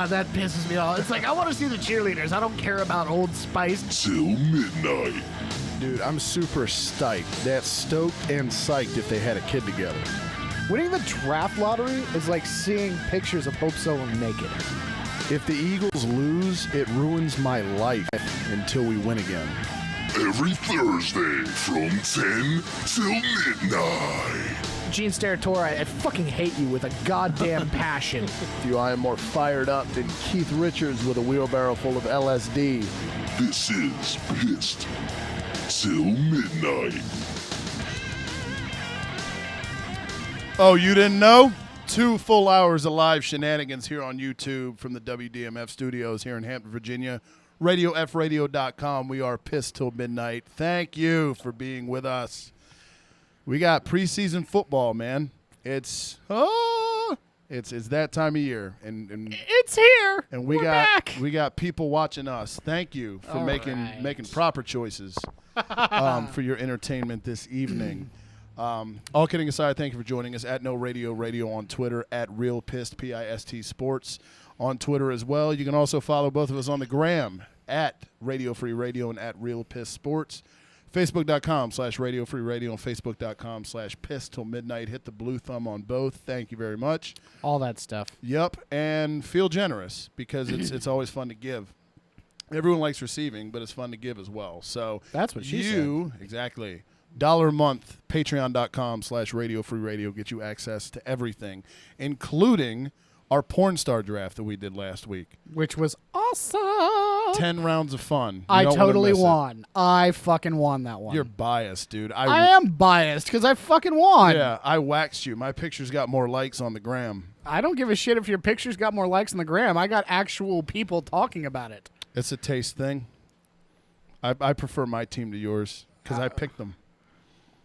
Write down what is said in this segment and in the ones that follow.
God, that pisses me off. It's like, I want to see the cheerleaders. I don't care about Old Spice. Till midnight. Dude, I'm super stoked. That's stoked and psyched if they had a kid together. Winning the draft lottery is like seeing pictures of Hope Solo naked. If the Eagles lose, it ruins my life until we win again. Every Thursday from 10 till midnight. Gene Steratore, I fucking hate you with a goddamn passion. I am more fired up than Keith Richards with a wheelbarrow full of LSD. This is PIST Till Midnight. Oh, you didn't know? 2 full hours of live shenanigans here on YouTube from the WDMF studios here in Hampton, Virginia. RadioFradio.com. We are PIST Till Midnight. Thank you for being with us. We got preseason football, man. It's that time of year, and It's here. and We're back. we got people watching us. Thank you for All making right. proper choices for your entertainment this evening. All kidding aside, thank you for joining us at No Radio Radio on Twitter, at Real Pist PIST Sports on Twitter as well. You can also follow both of us on the gram at Radio Free Radio and at Real Pist Sports. Facebook.com/Radio Free Radio and Facebook.com/PIST Till Midnight. Hit the blue thumb on both. Thank you very much. All that stuff. Yep, and feel generous because it's always fun to give. Everyone likes receiving, but it's fun to give as well. So That's what she exactly. $1 a month, patreon.com/Radio Free Radio get you access to everything, including our porn star draft that we did last week. Which was awesome. 10 rounds of fun. You I don't wanna totally miss it. won. I fucking won that one. You're biased, dude. I am biased because I fucking won. Yeah, I waxed you. My pictures got more likes on the gram. I don't give a shit if your pictures got more likes on the gram. I got actual people talking about it. It's a taste thing. I prefer my team to yours because I picked them.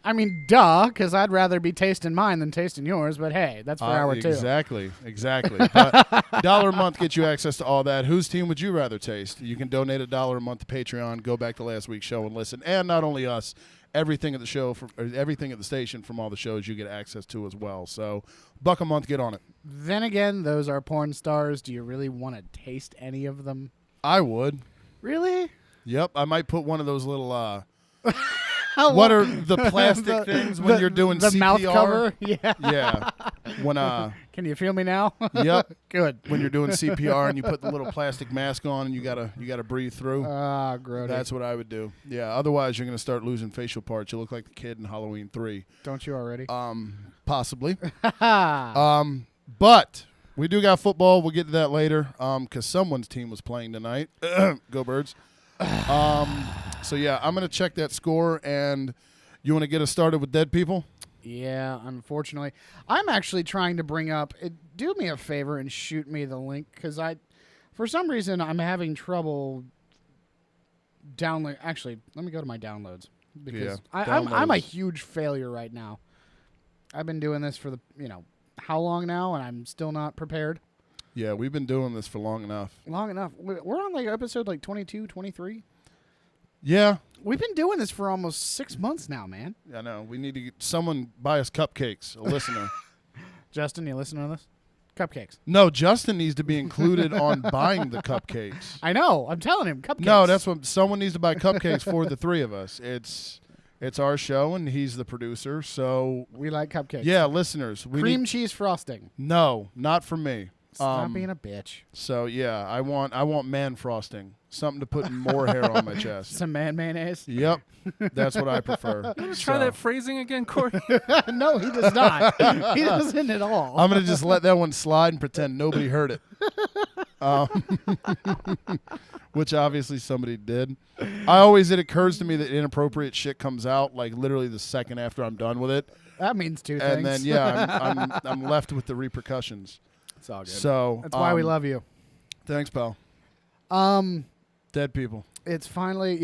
I mean, duh, because I'd rather be tasting mine than tasting yours, but hey, that's for hour two. Exactly. But $1 a month gets you access to all that. Whose team would you rather taste? You can donate $1 a month to Patreon, go back to last week's show and listen. And not only us, everything at the show, everything at the station from all the shows you get access to as well. So $1 a month, get on it. Then again, those are porn stars. Do you really want to taste any of them? I would. Really? Yep. I might put one of those little what are the plastic things when you're doing the CPR? mouth cover? Yeah. Yeah. When Can you feel me now? Yep. Good. When you're doing CPR and you put the little plastic mask on and you gotta breathe through. Ah, grody. That's what I would do. Yeah. Otherwise, you're gonna start losing facial parts. You look like the kid in Halloween 3. Don't you already? Possibly. But we do got football. We'll get to that later. Because someone's team was playing tonight. Go Birds. So yeah, I'm gonna check that score. And you want to get us started with dead people? Yeah, unfortunately. I'm actually trying to bring up, do me a favor and shoot me the link, because for some reason, I'm having trouble download. Actually, let me go to my downloads, because I'm a huge failure right now. I've been doing this for how long now, and I'm still not prepared. Yeah, we've been doing this for long enough. Long enough. We're on episode 22, 23. Yeah. We've been doing this for almost 6 months now, man. I know. We need to get someone buy us cupcakes, a listener. Justin, you listening to this? Cupcakes. No, Justin needs to be included on buying the cupcakes. I know. I'm telling him, cupcakes. No, that's what someone needs to buy cupcakes for the three of us. It's our show, and he's the producer, so we like cupcakes. Yeah, listeners, cream cheese frosting. No, not for me. Stop being a bitch. So yeah, I want man frosting, something to put more hair on my chest. Some man mayonnaise. Yep, that's what I prefer. You want to try that phrasing again, Corey? No, he does not. He doesn't at all. I'm gonna just let that one slide and pretend nobody heard it. Which obviously somebody did. It occurs to me that inappropriate shit comes out like literally the second after I'm done with it. That means two things. And then yeah, I'm left with the repercussions. It's all good. So that's why we love you. Thanks, pal. Dead people. It's finally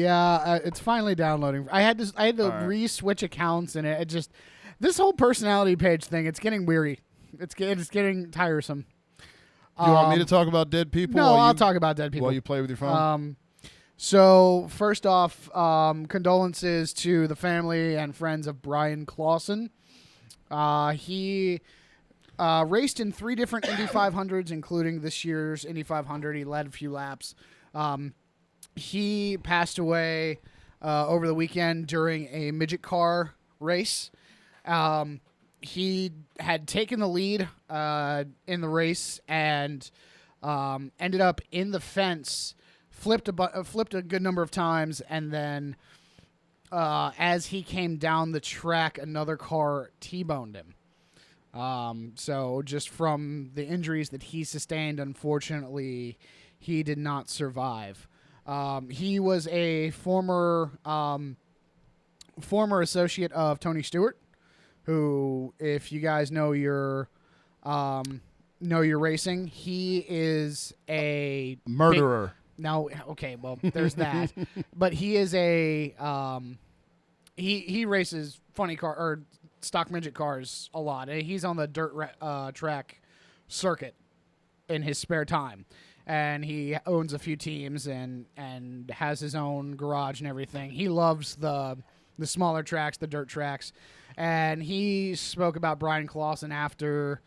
downloading. I had to re-switch accounts, and it just this whole personality page thing. It's getting weary. It's getting tiresome. You want me to talk about dead people? No, I'll talk about dead people while you play with your phone. So first off, condolences to the family and friends of Brian Clausen. He Raced in 3 different Indy 500s, including this year's Indy 500. He led a few laps. He passed away over the weekend during a midget car race. He had taken the lead in the race and ended up in the fence, flipped a good number of times, and then as he came down the track, another car T-boned him. So just from the injuries that he sustained, unfortunately, he did not survive. He was a former associate of Tony Stewart, who, if you guys know your racing, he is a Murderer. No, okay, well, there's that. But he is a he races funny car or stock midget cars a lot. He's on the dirt track circuit in his spare time, and he owns a few teams and has his own garage and everything. He loves the smaller tracks, the dirt tracks, and he spoke about Brian Clausen after.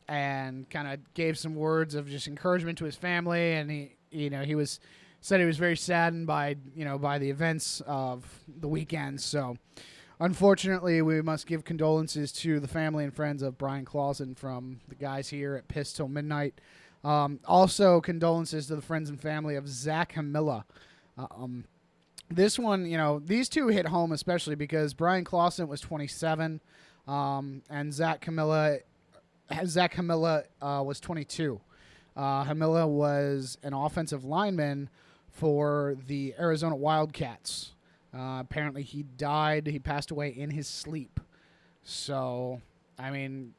And kind of gave some words of just encouragement to his family, and he said he was very saddened by the events of the weekend. So, unfortunately, we must give condolences to the family and friends of Brian Clausen from the guys here at PIST Till Midnight. Also, condolences to the friends and family of Zach Hamilla. This one, these two hit home especially because Brian Clausen was 27, and Zach Hamilla was 22. Hamilla was an offensive lineman for the Arizona Wildcats. Apparently, he passed away in his sleep. So, I mean,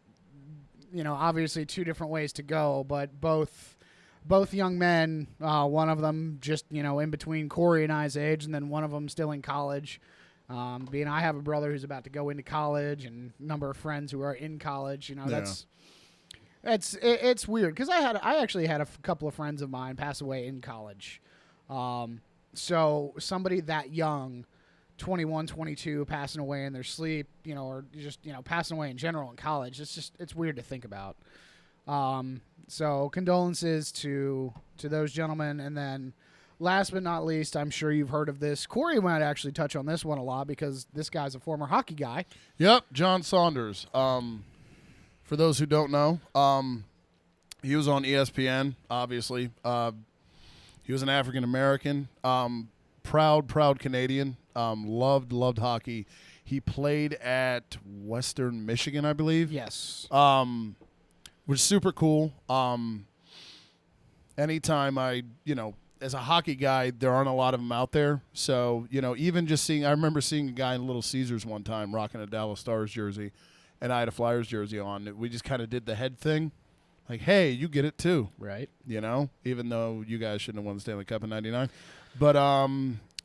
obviously 2 different ways to go, but both young men, one of them just, in between Corey and I's age, and then one of them still in college. Being I have a brother who's about to go into college and a number of friends who are in college, it's weird because I actually had a couple of friends of mine pass away in college. So somebody that young, 21, 22, passing away in their sleep, or just, passing away in general in college, it's weird to think about. So condolences to those gentlemen. And then last but not least, I'm sure you've heard of this. Corey might actually touch on this one a lot because this guy's a former hockey guy. Yep, John Saunders. For those who don't know, he was on ESPN, obviously. He was an African-American, proud Canadian, loved hockey. He played at Western Michigan, I believe. Yes. Which is super cool. Anytime as a hockey guy, there aren't a lot of them out there. So, even just I remember seeing a guy in Little Caesars one time rocking a Dallas Stars jersey, and I had a Flyers jersey on. We just kind of did the head thing. Like, hey, you get it too. Right. Even though you guys shouldn't have won the Stanley Cup in '99. But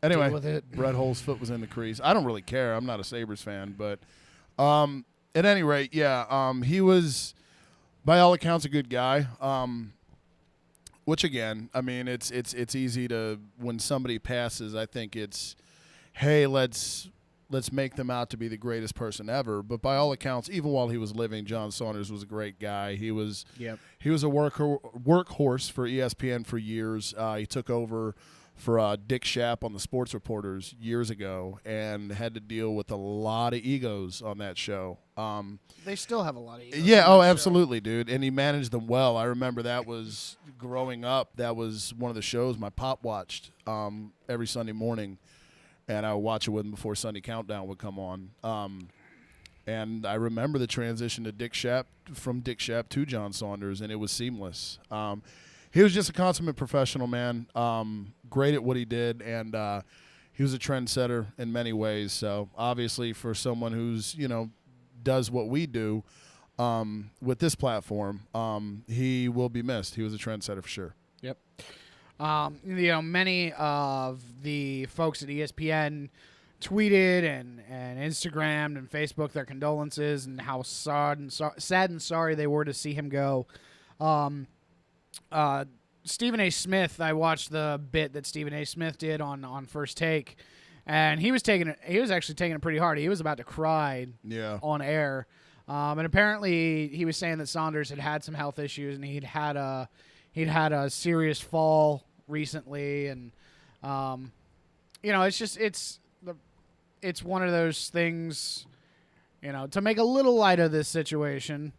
anyway, deal with it. Brett Hull's foot was in the crease. I don't really care. I'm not a Sabres fan. But at any rate, yeah, he was, by all accounts, a good guy. Which, again, I mean, it's easy to, when somebody passes, I think it's, hey, let's make them out to be the greatest person ever. But by all accounts, even while he was living, John Saunders was a great guy. He was a workhorse for ESPN for years. He took over for Dick Schaap on the Sports Reporters years ago and had to deal with a lot of egos on that show. They still have a lot of egos. Yeah, absolutely, dude. And he managed them well. I remember that was, growing up, that was one of the shows my pop watched every Sunday morning. And I would watch it with him before Sunday Countdown would come on. And I remember the transition to Dick Schaap, from Dick Schaap to John Saunders, and it was seamless. He was just a consummate professional, man. Great at what he did, and he was a trendsetter in many ways. So obviously, for someone who's does what we do with this platform, he will be missed. He was a trendsetter for sure. Yep. Many of the folks at ESPN tweeted and Instagrammed and Facebooked their condolences and how sad and sorry they were to see him go. Stephen A. Smith, I watched the bit that Stephen A. Smith did on First Take, and he was actually taking it pretty hard. He was about to cry on air. And apparently he was saying that Saunders had some health issues, and he'd had a serious fall recently, and it's one of those things, to make a little light of this situation,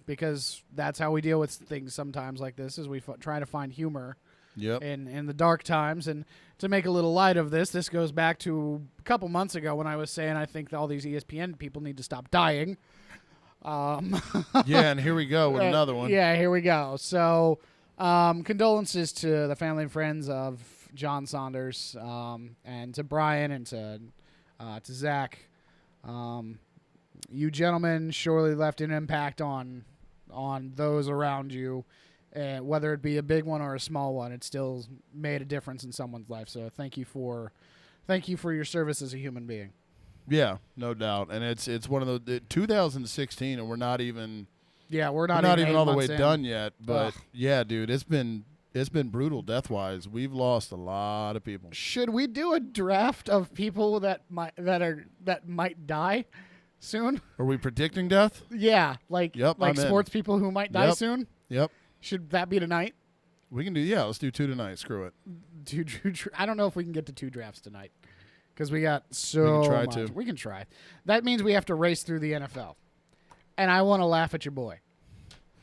because that's how we deal with things sometimes like this, is we try to find humor in the dark times. And to make a little light of this goes back to a couple months ago when I was saying I think all these ESPN people need to stop dying. And here we go with another one. Yeah, here we go. So condolences to the family and friends of John Saunders, and to Brian, and to Zach. You gentlemen surely left an impact on those around you, whether it be a big one or a small one. It still made a difference in someone's life. So thank you for your service as a human being. Yeah, no doubt. And it's one of the 2016, and we're not even we're not even all the way in. done yet. But yeah, dude, it's been brutal death wise. We've lost a lot of people. Should we do a draft of people that might die soon? Are we predicting death? Yeah, like sports people who might die soon. Yep. Should that be tonight? We can do. Let's do 2 tonight. Screw it. I don't know if we can get to 2 drafts tonight because we got so we can try much. to. We can try. That means we have to race through the NFL, and I want to laugh at your boy.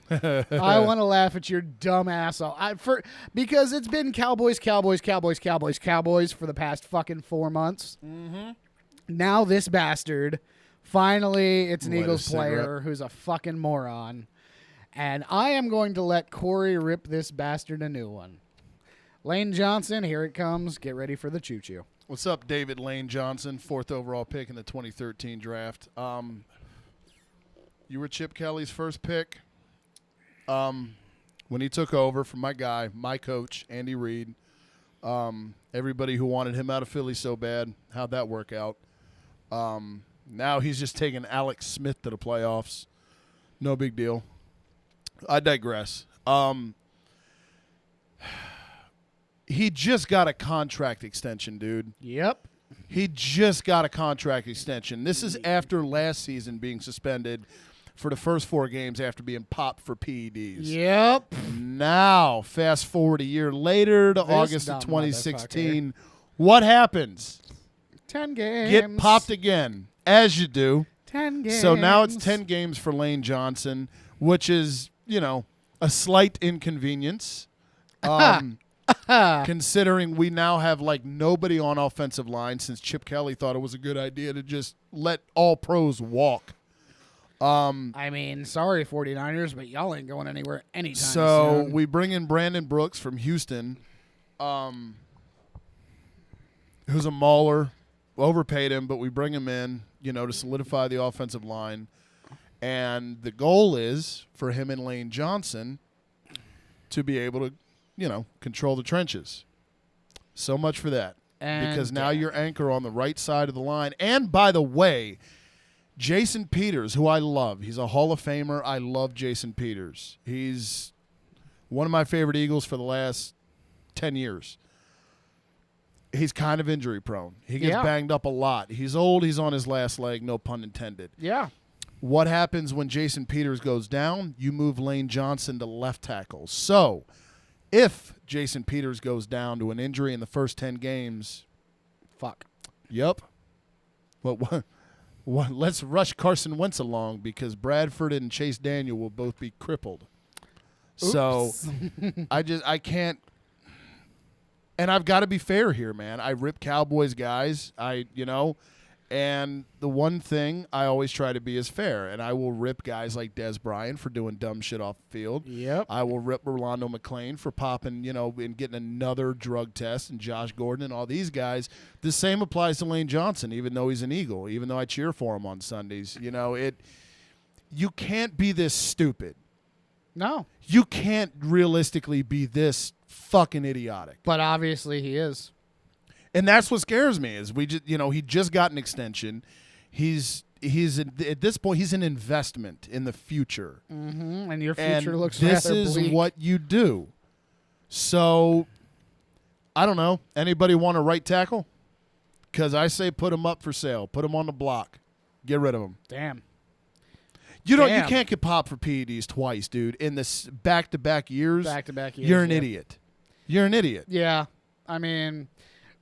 I want to laugh at your dumb asshole. Because it's been Cowboys for the past fucking 4 months. Mm-hmm. Now this bastard, finally, it's an Eagles player who's a fucking moron. And I am going to let Corey rip this bastard a new one. Lane Johnson, here it comes. Get ready for the choo-choo. What's up, David Lane Johnson, 4th overall pick in the 2013 draft. You were Chip Kelly's first pick. When he took over from my coach, Andy Reid, everybody who wanted him out of Philly so bad, how'd that work out? Now he's just taking Alex Smith to the playoffs. No big deal. I digress. He just got a contract extension, dude. Yep. He just got a contract extension. This is after last season being suspended for the first 4 games after being popped for PEDs. Yep. Now, fast forward a year later to August of 2016. What happens? 10 games. Get popped again, as you do. 10 games. So now it's 10 games for Lane Johnson, which is, a slight inconvenience. Considering we now have nobody on offensive line, since Chip Kelly thought it was a good idea to just let all pros walk. I mean, sorry, 49ers, but y'all ain't going anywhere anytime soon. So we bring in Brandon Brooks from Houston, who's a mauler. Overpaid him, but we bring him in, to solidify the offensive line. And the goal is for him and Lane Johnson to be able to, control the trenches. So much for that. Because now you're anchor on the right side of the line. And, by the way, Jason Peters, who I love. He's a Hall of Famer. I love Jason Peters. He's one of my favorite Eagles for the last 10 years. He's kind of injury prone. He gets banged up a lot. He's old. He's on his last leg, no pun intended. Yeah. What happens when Jason Peters goes down? You move Lane Johnson to left tackle. So if Jason Peters goes down to an injury in the first 10 games, fuck. Yep. What? Let's rush Carson Wentz along because Bradford and Chase Daniel will both be crippled. Oops. So I can't. And I've got to be fair here, man. I rip Cowboys guys. And the one thing I always try to be is fair. And I will rip guys like Des Bryant for doing dumb shit off the field. Yep. I will rip Rolando McClain for popping, and getting another drug test, and Josh Gordon and all these guys. The same applies to Lane Johnson, even though he's an Eagle, even though I cheer for him on Sundays. You can't be this stupid. No. You can't realistically be this fucking idiotic. But obviously he is. And that's what scares me is we just, he just got an extension. He's at this point he's an investment in the future. Mm-hmm. And your future looks rather bleak. This is what you do. So I don't know. Anybody want a right tackle? Because I say put him up for sale. Put him on the block. Get rid of him. Damn. You Damn. can't get popped for PEDs twice, dude. In this back-to-back years, You're an idiot. You're an idiot. Yeah, I mean,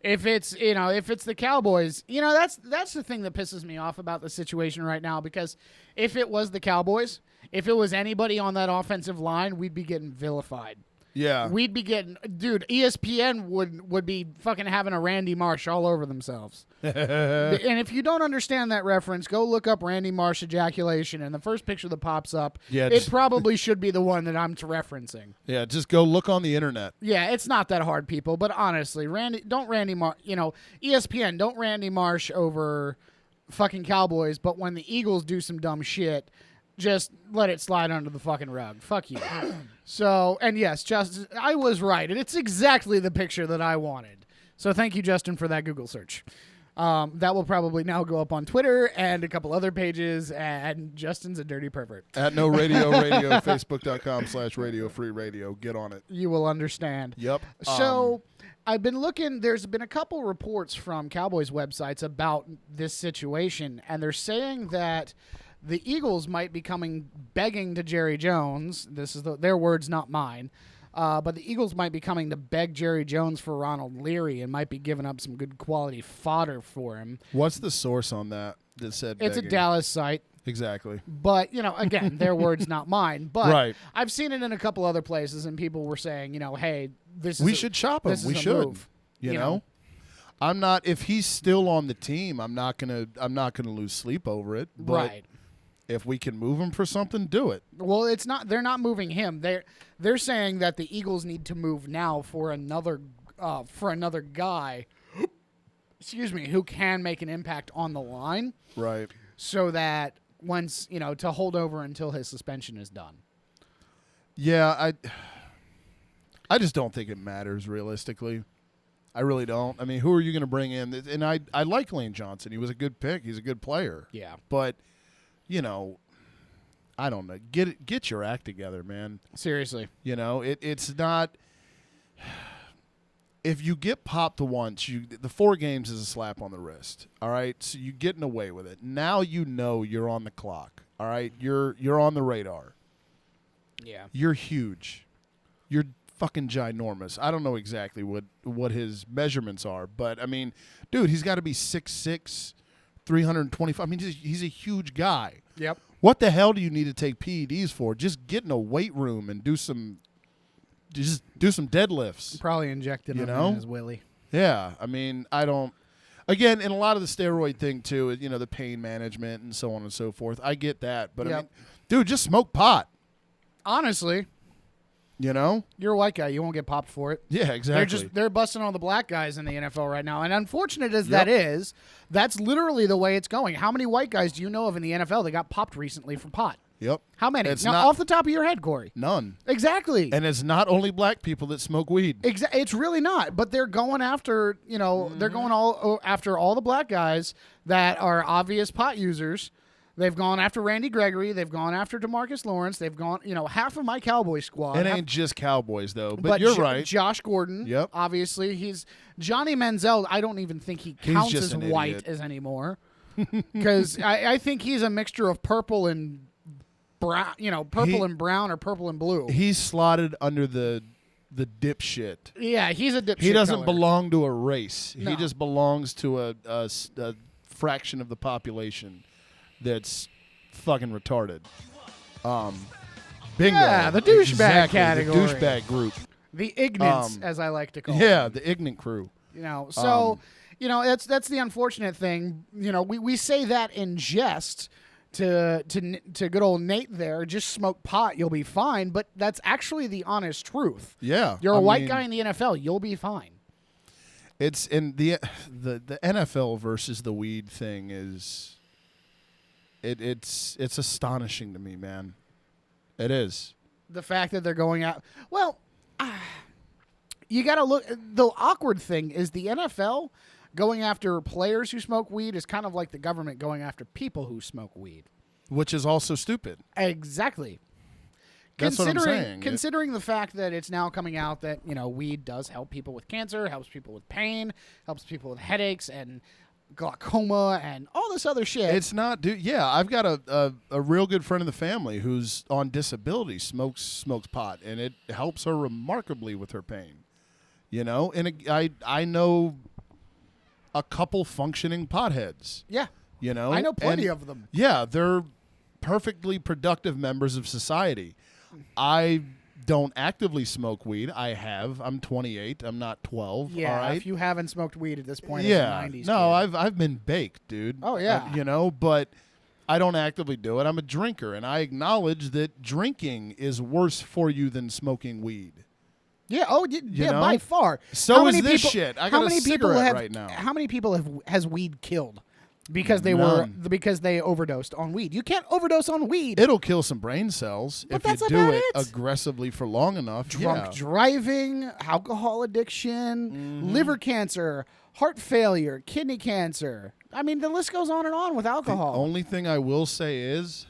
if it's the Cowboys, that's the thing that pisses me off about the situation right now. Because if it was the Cowboys, if it was anybody on that offensive line, we'd be getting vilified. Yeah. We'd be getting, dude. ESPN would be fucking having a Randy Marsh all over themselves. And if you don't understand that reference, go look up Randy Marsh ejaculation, and the first picture that pops up, it probably should be the one that I'm referencing. Yeah, just go look on the internet. Yeah, it's not that hard, people. But honestly, ESPN, don't Randy Marsh over fucking Cowboys. But when the Eagles do some dumb shit, just let it slide under the fucking rug. Fuck you. So, and yes, I was right. And it's exactly the picture that I wanted. So thank you, Justin, for that Google search. That will probably now go up on Twitter and a couple other pages, and Justin's a dirty pervert. At No Radio Radio, Facebook.com/Radio Free Radio. Get on it. You will understand. Yep. So I've been looking. There's been a couple reports from Cowboys websites about this situation, and they're saying that the Eagles might be begging to Jerry Jones. This is their words, not mine. But the Eagles might be coming to beg Jerry Jones for Ronald Leary and might be giving up some good quality fodder for him. What's the source on that said it's begging? A Dallas site. Exactly. But, again, their words, not mine. But right. I've seen it in a couple other places, and people were saying, hey, we should shop him. We should. Move, you know? I'm not. If he's still on the team, I'm not gonna lose sleep over it. But right. If we can move him for something, do it. Well, it's not. They're not moving him. They're saying that the Eagles need to move now for another guy. Excuse me, who can make an impact on the line. Right. So that once to hold over until his suspension is done. Yeah, I just don't think it matters realistically. I really don't. I mean, who are you going to bring in? And I like Lane Johnson. He was a good pick. He's a good player. Yeah. But I don't know. Get your act together, man. Seriously. It's not. If you get popped once, the 4 games is a slap on the wrist. All right, so you're getting away with it. Now you're on the clock. All right, you're on the radar. Yeah. You're huge. You're fucking ginormous. I don't know exactly what his measurements are, but I mean, dude, he's got to be 6'6", 325. I mean, he's a huge guy. Yep. What the hell do you need to take PEDs for? Just get in a weight room and do some deadlifts. Probably injected him in his willy. Yeah, I mean, I don't. Again, and a lot of the steroid thing too, the pain management and so on and so forth. I get that, but I mean, dude, just smoke pot. Honestly, you're a white guy. You won't get popped for it. Yeah, exactly. They're busting all the black guys in the NFL right now. And unfortunate as that is, that's literally the way it's going. How many white guys do you know of in the NFL that got popped recently for pot? Yep. How many? Off the top of your head, Corey. None. Exactly. And it's not only black people that smoke weed. It's really not. But they're going after, they're going after all the black guys that are obvious pot users. They've gone after Randy Gregory. They've gone after DeMarcus Lawrence. They've gone, half of my Cowboy squad. It ain't just Cowboys, though. But you're right. Josh Gordon. Yep. Obviously, he's Johnny Manziel. I don't even think he counts as white as anymore. Because I think he's a mixture of purple and brown, and brown or purple and blue. He's slotted under the dipshit. Yeah, he's a dipshit. He doesn't belong to a race. No. He just belongs to a fraction of the population that's fucking retarded. Bingo. Yeah, the douchebag category. The douchebag group. The ignorance, as I like to call Yeah, them. the ignorant crew. That's the unfortunate thing. We say that in jest to good old Nate there. Just smoke pot, you'll be fine. But that's actually the honest truth. Yeah. You're a white guy in the NFL, you'll be fine. It's in the NFL versus the weed thing is it's astonishing to me, man. It is. The fact that they're going out. Well, you got to look. The awkward thing is the NFL going after players who smoke weed is kind of like the government going after people who smoke weed. Which is also stupid. Exactly. That's what I'm saying. Considering the fact that it's now coming out that, weed does help people with cancer, helps people with pain, helps people with headaches, and glaucoma and all this other shit. It's not, dude. Yeah, I've got a real good friend in the family who's on disability, smokes pot, and it helps her remarkably with her pain. You know, and I know a couple functioning potheads. yeah. You know, I know plenty and, of them. Yeah, they're perfectly productive members of society. I don't actively smoke weed. I'm 28. I'm not 12. Yeah, all right? if you haven't smoked weed at this point Yeah, as a 90s no, kid. I've been baked, dude. Oh, yeah. You know, but I don't actively do it. I'm a drinker, and I acknowledge that drinking is worse for you than smoking weed. Yeah, yeah, know? by far. So How is many this people- shit. I how got a many people cigarette have, right now. How many people has weed killed because they because they overdosed on weed? You can't overdose on weed. It'll kill some brain cells But if that's you do about it it. aggressively for long enough. Drunk yeah. driving, alcohol addiction, liver cancer, heart failure, kidney cancer. I mean, the list goes on and on with The alcohol. only thing I will say is,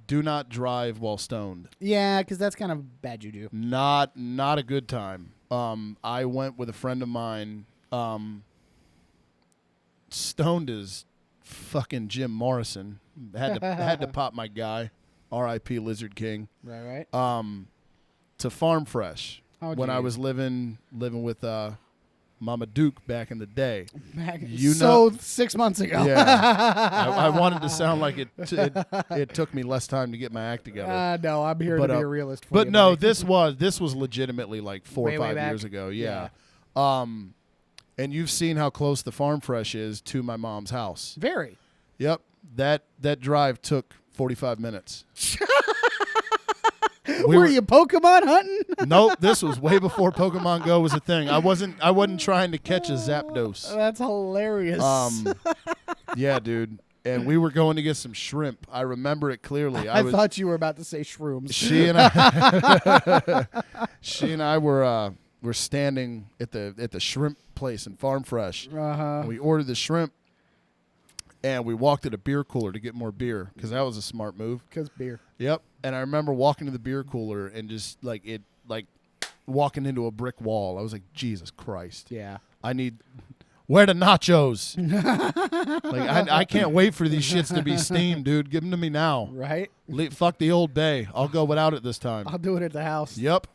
do not drive while stoned. Yeah, because that's kind of bad juju. Not a good time. I went with a friend of mine, stoned as fucking Jim Morrison. Had to pop my guy, R.I.P. Lizard King. Right. To Farm Fresh Oh, when I geez. was living with Mama Duke back in the day. You so know- 6 months ago. Yeah, I wanted to sound like it took me less time to get my act together. No, I'm here But, to be uh, a realist for But you, no, buddy. this was legitimately like 4 Way, or way 5 back? years ago. Yeah. And you've seen how close the Farm Fresh is to my mom's house. Very. Yep. That drive took 45 minutes. Were you Pokemon hunting? Nope, this was way before Pokemon Go was a thing. I wasn't trying to catch a Zapdos. That's hilarious. Yeah, dude. And we were going to get some shrimp. I remember it clearly. I thought you were about to say shrooms. She and I were standing at the shrimp place in Farm Fresh. Uh-huh. We ordered the shrimp, and we walked to the beer cooler to get more beer because that was a smart move. Because beer. Yep. And I remember walking to the beer cooler and just like walking into a brick wall. I was like, Jesus Christ. Yeah. Where the nachos? I can't wait for these shits to be steamed, dude. Give them to me now. Right? Fuck the old bay. I'll go without it this time. I'll do it at the house. Yep.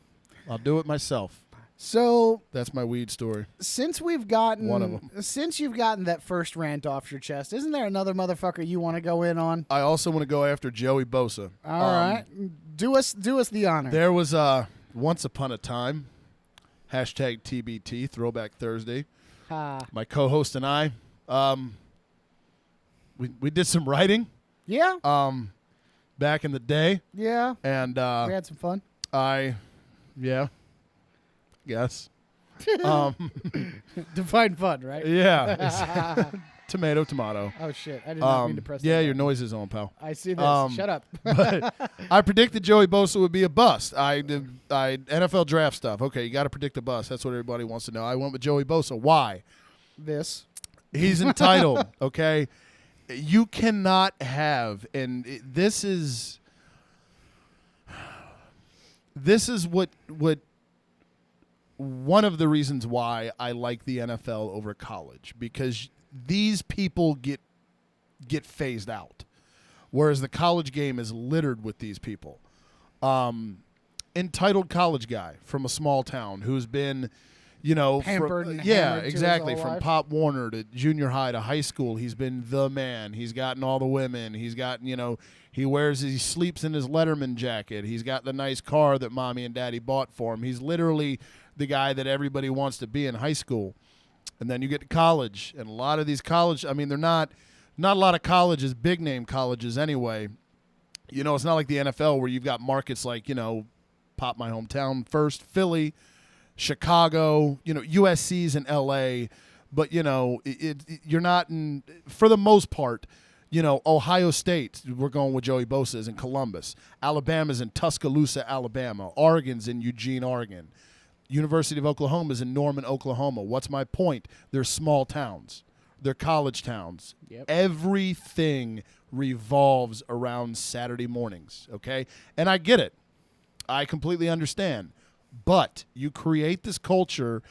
I'll do it myself. So That's my weed story. since we've gotten One of 'em. since you've gotten that first rant off your chest, isn't there another motherfucker you want to go in on? I also want to go after Joey Bosa. All right. Do us the honor. There was once upon a time, #TBT, Throwback Thursday. My co-host and I, we did some writing Yeah. back in the day, Yeah. and We had some fun. Yes. Define fun, right? Yeah. Tomato. Oh shit! I did not mean to press. Yeah, that your button. noise is on, pal. I see this. Shut up. But I predicted Joey Bosa would be a bust. I NFL draft stuff. Okay, you got to predict a bust. That's what everybody wants to know. I went with Joey Bosa. Why? This. He's entitled. Okay, you cannot have, and this is what one of the reasons why I like the NFL over college, because these people get phased out, whereas the college game is littered with these people. Entitled college guy from a small town who's been, Pampered and hammered to his exactly, whole from life. Pop Warner to junior high to high school. He's been the man. He's gotten all the women. He's gotten, he sleeps in his Letterman jacket. He's got the nice car that mommy and daddy bought for him. He's literally the guy that everybody wants to be in high school. And then you get to college, and a lot of these they're not a lot of colleges, big name colleges anyway. It's not like the NFL where you've got markets like, pop my hometown first, Philly, Chicago, USC's in LA, but you're not in, for the most part, Ohio State, we're going with Joey Bosa, is in Columbus. Alabama's in Tuscaloosa, Alabama. Oregon's in Eugene, Oregon. University of Oklahoma is in Norman, Oklahoma. What's my point? They're small towns. They're college towns. Yep. Everything revolves around Saturday mornings, okay? And I get it. I completely understand. But you create this culture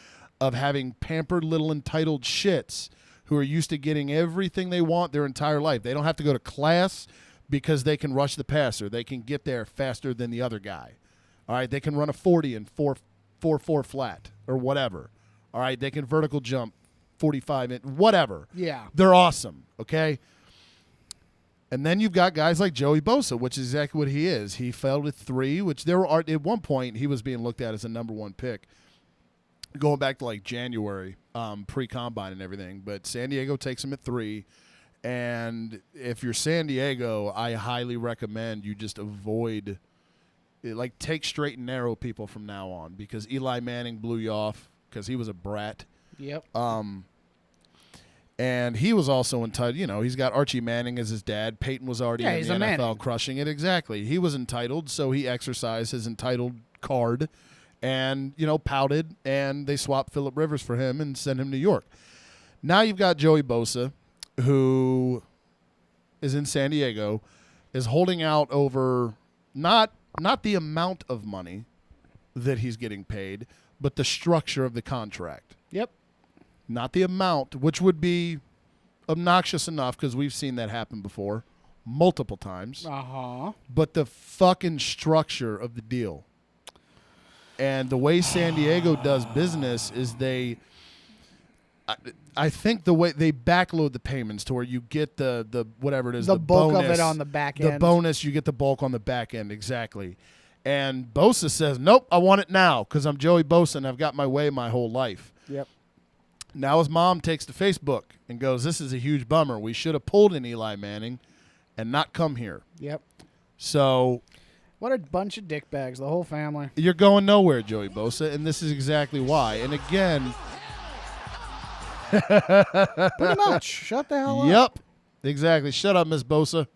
of having pampered little entitled shits who are used to getting everything they want their entire life. They don't have to go to class because they can rush the passer. They can get there faster than the other guy. All right, they can run a 40 and 4.44 flat or whatever. All right, they can vertical jump 45 and whatever. Yeah. They're awesome, okay? And then you've got guys like Joey Bosa, which is exactly what he is. He fell to 3, which there were at one point he was being looked at as a number 1 pick. Going back to like January, pre-combine and everything. But San Diego takes him at 3. And if you're San Diego, I highly recommend you just avoid like take straight and narrow people from now on, because Eli Manning blew you off because he was a brat. Yep. And he was also entitled. You know, he's got Archie Manning as his dad. Peyton was already in he's the a NFL Manning. crushing it. Exactly. He was entitled, so he exercised his entitled card and, you know, pouted, and they swapped Phillip Rivers for him and sent him to New York. Now you've got Joey Bosa, who is in San Diego, is holding out over not the amount of money that he's getting paid, but the structure of the contract. Yep. Not the amount, which would be obnoxious enough because we've seen that happen before multiple times, Uh-huh. but the fucking structure of the deal. And the way San Diego does business is I think the way they backload the payments to where you get the whatever it is, The the bulk of bonus, it on the back The end. bonus, you get the bulk on the back end, exactly. And Bosa says, nope, I want it now because I'm Joey Bosa and I've got my way my whole life. Yep. Now his mom takes to Facebook and goes, this is a huge bummer. We should have pulled in Eli Manning and not come here. Yep. So What a bunch of dickbags, the whole family. you're going nowhere, Joey Bosa, and this is exactly why. And again, Pretty much. Shut the hell up. yep, exactly. Shut up, Miss Bosa.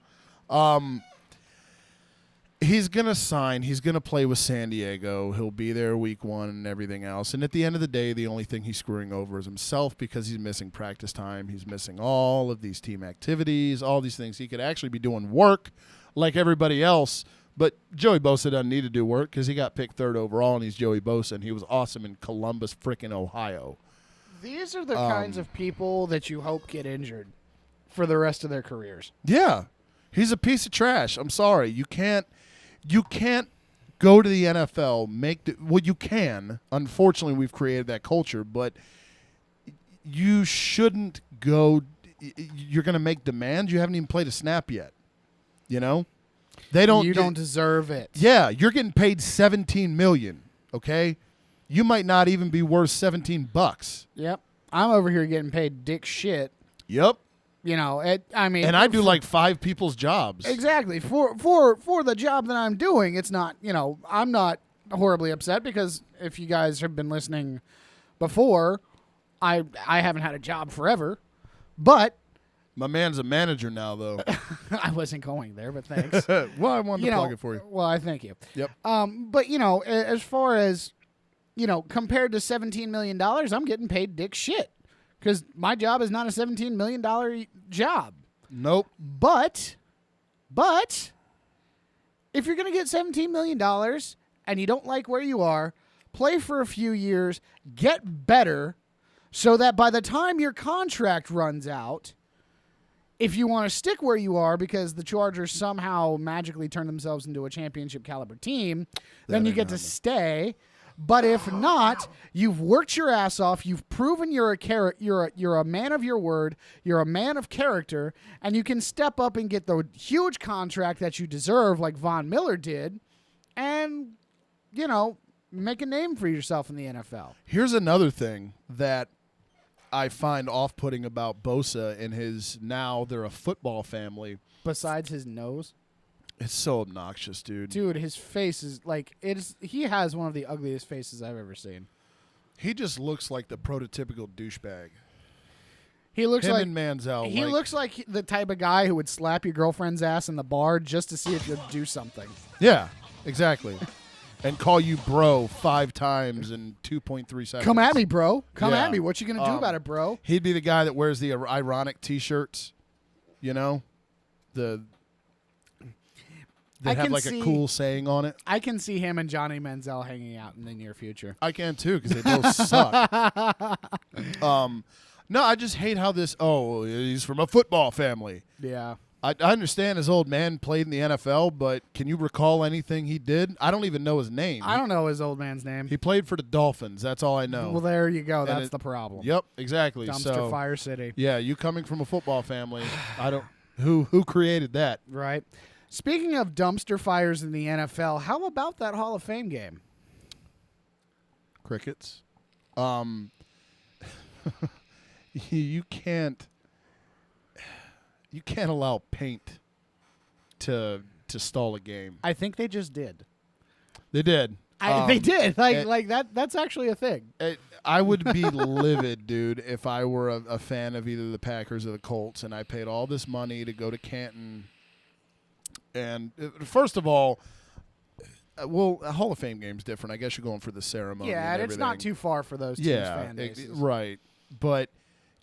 He's going to sign. He's going to play with San Diego. He'll be there week 1 and everything else. And at the end of the day, the only thing he's screwing over is himself because he's missing practice time. He's missing all of these team activities, all these things. He could actually be doing work like everybody else. But Joey Bosa doesn't need to do work because he got picked 3rd overall, and he's Joey Bosa, and he was awesome in Columbus, frickin' Ohio. These are the kinds of people that you hope get injured for the rest of their careers. Yeah. He's a piece of trash. I'm sorry. You can't go to the NFL, you can. Unfortunately, we've created that culture, but you shouldn't go. You're going to make demands. You haven't even played a snap yet. You know? They don't. You don't deserve it. Yeah, you're getting paid $17 million, okay? You might not even be worth $17. Yep. I'm over here getting paid dick shit. Yep. You know, and I do like 5 people's jobs. Exactly. For the job that I'm doing, it's not, you know, I'm not horribly upset because if you guys have been listening before, I haven't had a job forever. But My man's a manager now, though. I wasn't going there, but thanks. Well, I wanted to plug it for you. Well, I thank you. Yep. But you know, as far as, you know, compared to $17 million, I'm getting paid dick shit because my job is not a $17 million job. Nope. But if you're going to get $17 million and you don't like where you are, play for a few years, get better so that by the time your contract runs out, if you want to stick where you are because the Chargers somehow magically turn themselves into a championship caliber team, then you get to stay. But if not, you've worked your ass off. You've proven you're a man of your word. You're a man of character, and you can step up and get the huge contract that you deserve, like Von Miller did, and you know, make a name for yourself in the NFL. Here's another thing that I find off-putting about Bosa and his now they're a football family. Besides his nose. It's so obnoxious, dude. Dude, his face is like he has one of the ugliest faces I've ever seen. He just looks like the prototypical douchebag. He looks Him like and Manziel. he looks like the type of guy who would slap your girlfriend's ass in the bar just to see if you'll do something. Yeah, exactly. And call you bro 5 times in 2.3 seconds. Come at me, bro. Come Yeah. at me. What you gonna do about it, bro? He'd be the guy that wears the ironic T-shirts, you know, that I have can like see- a cool saying on it. I can see him and Johnny Manziel hanging out in the near future. I can too because they both suck. No, I just hate how this. Oh, he's from a football family. Yeah. I understand his old man played in the NFL, but can you recall anything he did? I don't even know his name. I don't know his old man's name. He played for the Dolphins. That's all I know. Well, there you go. That's the problem. Yep, exactly. Dumpster Fire City. Yeah, you coming from a football family. I don't. Who created that? Right. Speaking of dumpster fires in the NFL, how about that Hall of Fame game? Crickets. You can't allow paint to stall a game. I think they just did. They did. They did. Like that. That's actually a thing. I would be livid, dude, if I were a fan of either the Packers or the Colts, and I paid all this money to go to Canton. And first of all, well, a Hall of Fame game's different. I guess you're going for the ceremony. Yeah, and it's not too far for those teams' fan bases. Right. But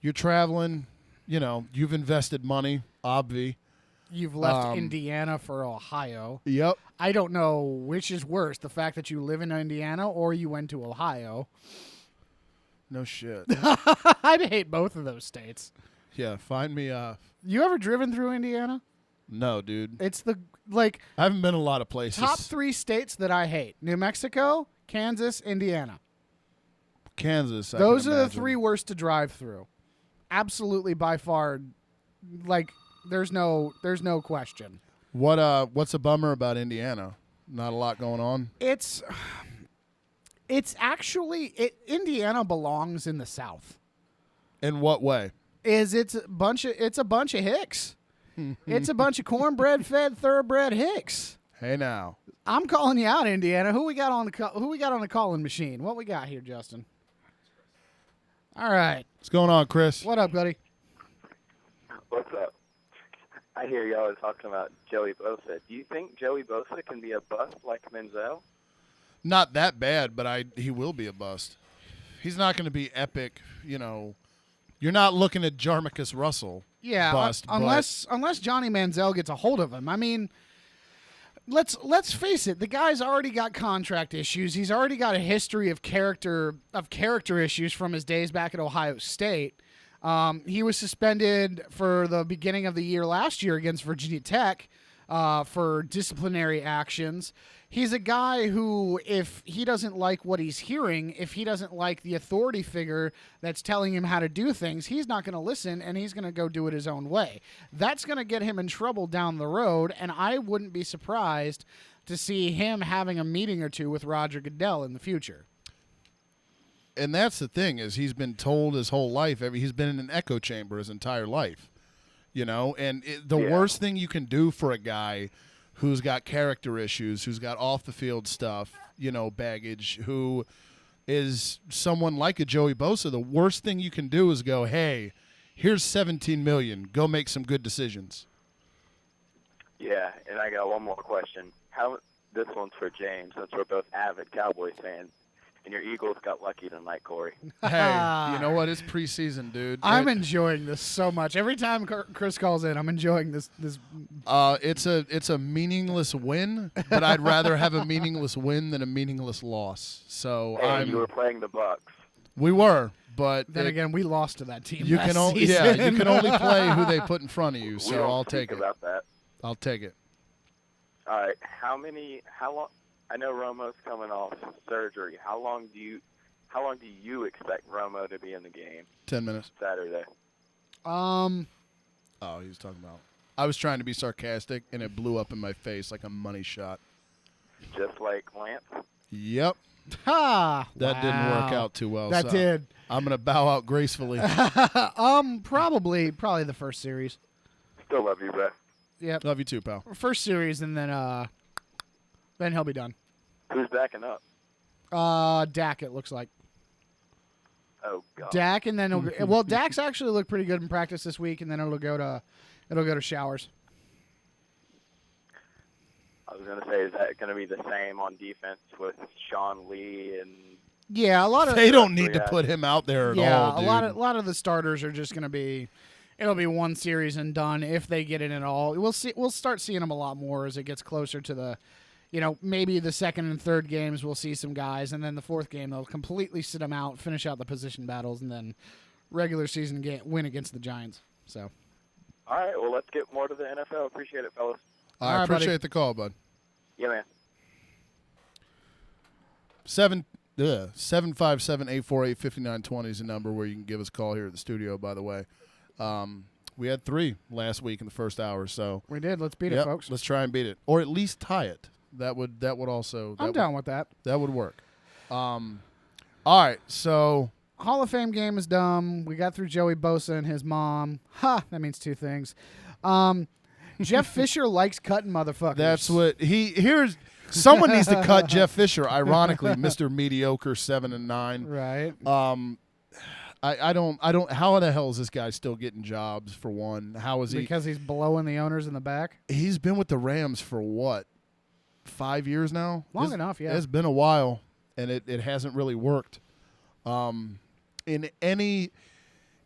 you're traveling. You know, you've invested money, obvi. You've left Indiana for Ohio. Yep. I don't know which is worse, the fact that you live in Indiana or you went to Ohio. No shit. I hate both of those states. Yeah, find me. You ever driven through Indiana? No, dude. It's I haven't been a lot of places. Top 3 states that I hate: New Mexico, Kansas, Indiana. Kansas. Those are the 3 worst to drive through. Absolutely, by far. There's no question. What's a bummer about Indiana? Not a lot going on. It's actually Indiana belongs in the South. In what way? It's a bunch of hicks. It's a bunch of cornbread fed thoroughbred hicks. Hey now. I'm calling you out, Indiana. Who we got on the calling machine? What we got here, Justin? All right. What's going on, Chris? What up, buddy? What's up? I hear y'all are talking about Joey Bosa. Do you think Joey Bosa can be a bust like Menzel? Not that bad, but he will be a bust. He's not going to be epic, you know. You're not looking at Jarmarcus Russell. Yeah, bust, unless Johnny Manziel gets a hold of him. I mean, let's face it. The guy's already got contract issues. He's already got a history of character issues from his days back at Ohio State. He was suspended for the beginning of the year last year against Virginia Tech for disciplinary actions. He's a guy who, if he doesn't like what he's hearing, if he doesn't like the authority figure that's telling him how to do things, he's not going to listen, and he's going to go do it his own way. That's going to get him in trouble down the road, and I wouldn't be surprised to see him having a meeting or two with Roger Goodell in the future. And that's the thing, is he's been told his whole life, he's been in an echo chamber his entire life, you know, and the worst thing you can do for a guy who's got character issues, who's got off-the-field stuff, you know, baggage, who is someone like a Joey Bosa, the worst thing you can do is go, hey, here's $17 million. Go make some good decisions. Yeah, and I got one more question. This one's for James, since we're both avid Cowboys fans. And your Eagles got lucky tonight, Corey. Hey, you know what? It's preseason, dude. I'm enjoying this so much. Every time Chris calls in, I'm enjoying this. It's a meaningless win, but I'd rather have a meaningless win than a meaningless loss. So you were playing the Bucks. We were, but then again, we lost to that team. You last can only season. you can only play who they put in front of you. So I'll take it. About that. I'll take it. All right. How long? I know Romo's coming off surgery. How long do you expect Romo to be in the game? 10 minutes. Saturday. Oh, he was talking about. I was trying to be sarcastic, and it blew up in my face like a money shot. Just like Lance? Yep. Ha! That didn't work out too well. That did. I'm gonna bow out gracefully. Probably the first series. Still love you, bro. Yep. Love you too, pal. First series, and then he'll be done. Who's backing up? Dak, it looks like. Oh God. Dak, and then well, Dak's actually looked pretty good in practice this week, and then it'll go to Showers. I was gonna say, is that gonna be the same on defense with Sean Lee and? Yeah, a lot of they don't need to put him out there at all. Dude. a lot of the starters are just gonna be. It'll be one series and done if they get it at all. We'll see. We'll start seeing them a lot more as it gets closer to the. You know, maybe the second and third games we'll see some guys, and then the fourth game they'll completely sit them out, finish out the position battles, and then regular season win against the Giants. So. All right, well, let's get more to the NFL. Appreciate it, fellas. I right, appreciate buddy. the call, bud. Yeah, man. 757-848-5920 is the number where you can give us a call here at the studio, by the way. We had 3 last week in the first hour, so We did. Let's beat it, yep, folks. let's try and beat it. Or at least tie it. That would also I'm down with that. That would work. All right, so Hall of Fame game is dumb. We got through Joey Bosa and his mom. Ha! That means 2 things. Jeff Fisher likes cutting motherfuckers. that's what here's someone needs to cut Jeff Fisher, ironically, Mr. Mediocre 7-9. Right. I don't how the hell is this guy still getting jobs for one? How is he Because he's blowing the owners in the back. He's been with the Rams for what? 5 years now? Long enough, yeah. It's been a while and it hasn't really worked.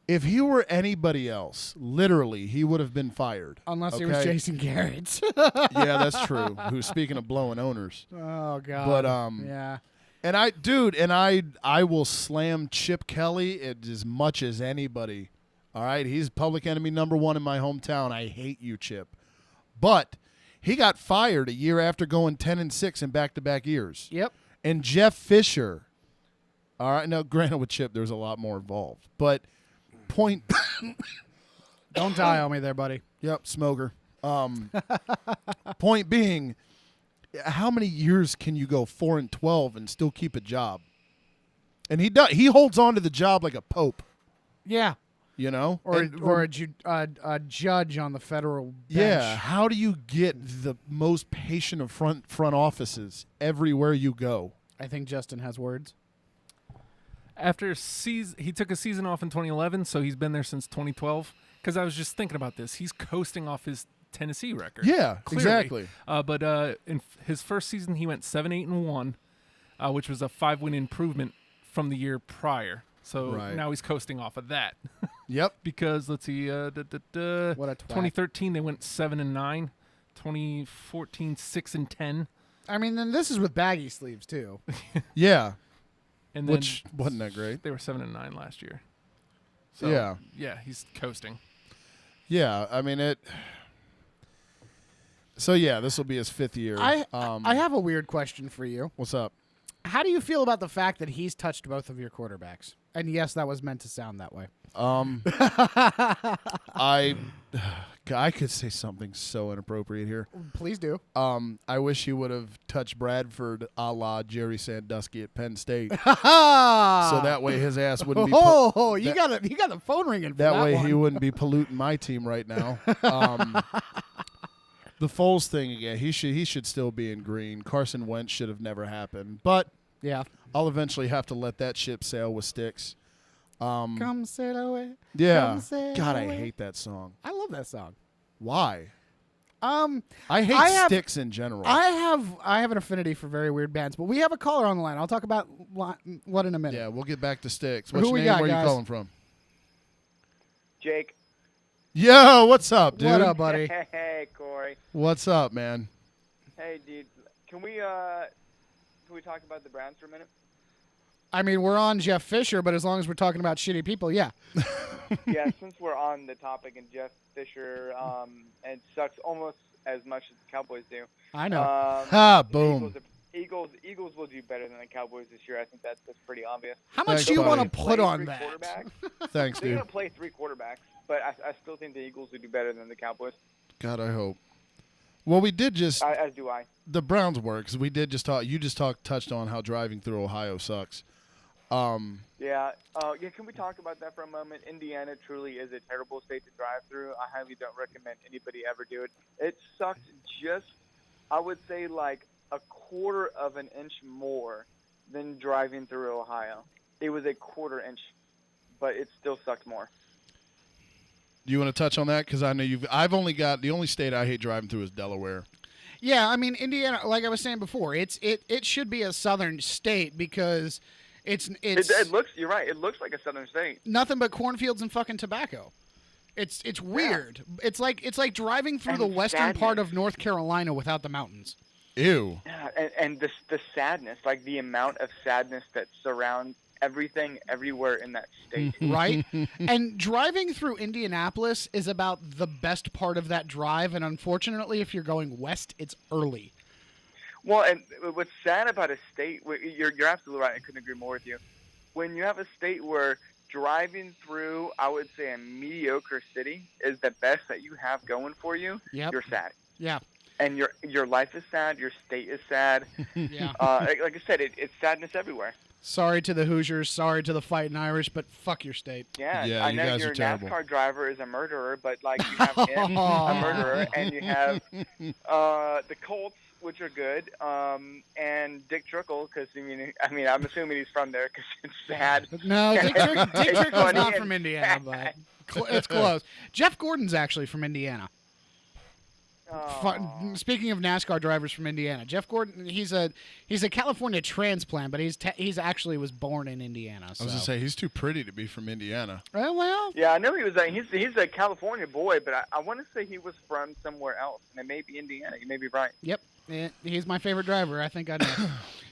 If he were anybody else, literally, he would have been fired. Unless he was okay? Jason Garrett. Yeah, that's true. Who's speaking of blowing owners. Oh God. But yeah. And I will slam Chip Kelly as much as anybody. All right, he's public enemy number 1 in my hometown. I hate you, Chip. But he got fired a year after going 10-6 in back-to-back years. Yep. And Jeff Fisher. All right, now granted with Chip, there's a lot more involved, but point. Don't die on me there, buddy. Yep, smoker. Point being, how many years can you go 4-12 and still keep a job? And he does. He holds on to the job like a pope. Yeah. You know, Or a judge on the federal bench. yeah. How do you get the most patient of front offices everywhere you go? I think Justin has words. After he took a season off in 2011, so he's been there since 2012. Because I was just thinking about this. He's coasting off his Tennessee record. Yeah, clearly. exactly. But in his first season, he went 7-8-1, which was a 5-win improvement from the year prior. So Right. now he's coasting off of that. Yep. Because let's see, What a twat. 2013 they went 7-9, 2014 6-10, I mean, then this is with baggy sleeves too. Yeah. and then Which wasn't that great. they were 7-9 last year. So Yeah. he's coasting. Yeah. I mean it. So yeah, this will be his 5th year. I have a weird question for you. What's up? How do you feel about the fact that he's touched both of your quarterbacks? And yes, that was meant to sound that way. I could say something so inappropriate here. Please do. I wish he would have touched Bradford a la Jerry Sandusky at Penn State, so that way his ass wouldn't be. Oh, you that- got the phone ringing. For that way one. he wouldn't be polluting my team right now. The Foles thing again. He should still be in green. Carson Wentz should have never happened, but Yeah. I'll eventually have to let that ship sail with Sticks. Come sail away. Yeah. Come sail God, I away. hate that song. I love that song. Why? I I hate Sticks in general. have an affinity for very weird bands, but we have a caller on the line. I'll talk about what in a minute. Yeah, we'll get back to Sticks. What's Who your we name? got, Where are guys? you calling from? Jake. Yo, what's up, dude? What up, buddy? Hey, Corey. What's up, man? Hey, dude. Can we talk about the Browns for a minute? I mean, we're on Jeff Fisher, but as long as we're talking about shitty people, yeah. Yeah, since we're on the topic and Jeff Fisher, and sucks almost as much as the Cowboys do. I know. Ha, the boom. Eagles will do better than the Cowboys this year. I think that's pretty obvious. How much Thanks, do you want buddy. to put Play on three that? quarterbacks. Thanks, They're dude. gonna play 3 quarterbacks, but I still think the Eagles will do better than the Cowboys. God, I hope. Well, we did just As do I. the Browns work because we did just talk. You just touched on how driving through Ohio sucks. Yeah. Can we talk about that for a moment? Indiana truly is a terrible state to drive through. I highly don't recommend anybody ever do it. It sucked just, I would say, like a quarter of an inch more than driving through Ohio. It was a quarter inch, but it still sucked more. Do you want to touch on that? Because I know I've only got the only state I hate driving through is Delaware. Yeah, I mean, Indiana, like I was saying before, it should be a southern state because it's It looks. You're right. It looks like a southern state. nothing but cornfields and fucking tobacco. It's weird. It's like driving through the And western part sadness. of North Carolina without the mountains. Ew. Yeah, and the sadness, like the amount of sadness that surrounds everything everywhere in that state. Right? And driving through Indianapolis is about the best part of that drive, and unfortunately, if you're going west, it's early. Well, and what's sad about a state, you're absolutely right. I couldn't agree more with you. When you have a state where driving through, I would say, a mediocre city is the best that you have going for you, Yep. you're sad. Yeah. And your life is sad. Your state is sad. Yeah. Like I said, it's sadness everywhere. Sorry to the Hoosiers. Sorry to the Fighting Irish, but fuck your state. Yeah, Yeah, I you know guys your are terrible. NASCAR driver is a murderer, but like you have him, a murderer, and you have the Colts, which are good, and Dick Trickle, because I mean, I'm assuming he's from there because it's sad. No, Dick It's Trickle's funny not and from Indiana, sad. but it's close. Jeff Gordon's actually from Indiana. Oh. Speaking of NASCAR drivers from Indiana, Jeff Gordon, he's a California transplant, but he's actually was born in Indiana. So. I was gonna say he's too pretty to be from Indiana. Well, Yeah, I know he was. He's a California boy, but I want to say he was from somewhere else, and it may be Indiana. You may be right. yep, he's my favorite driver. I think I know.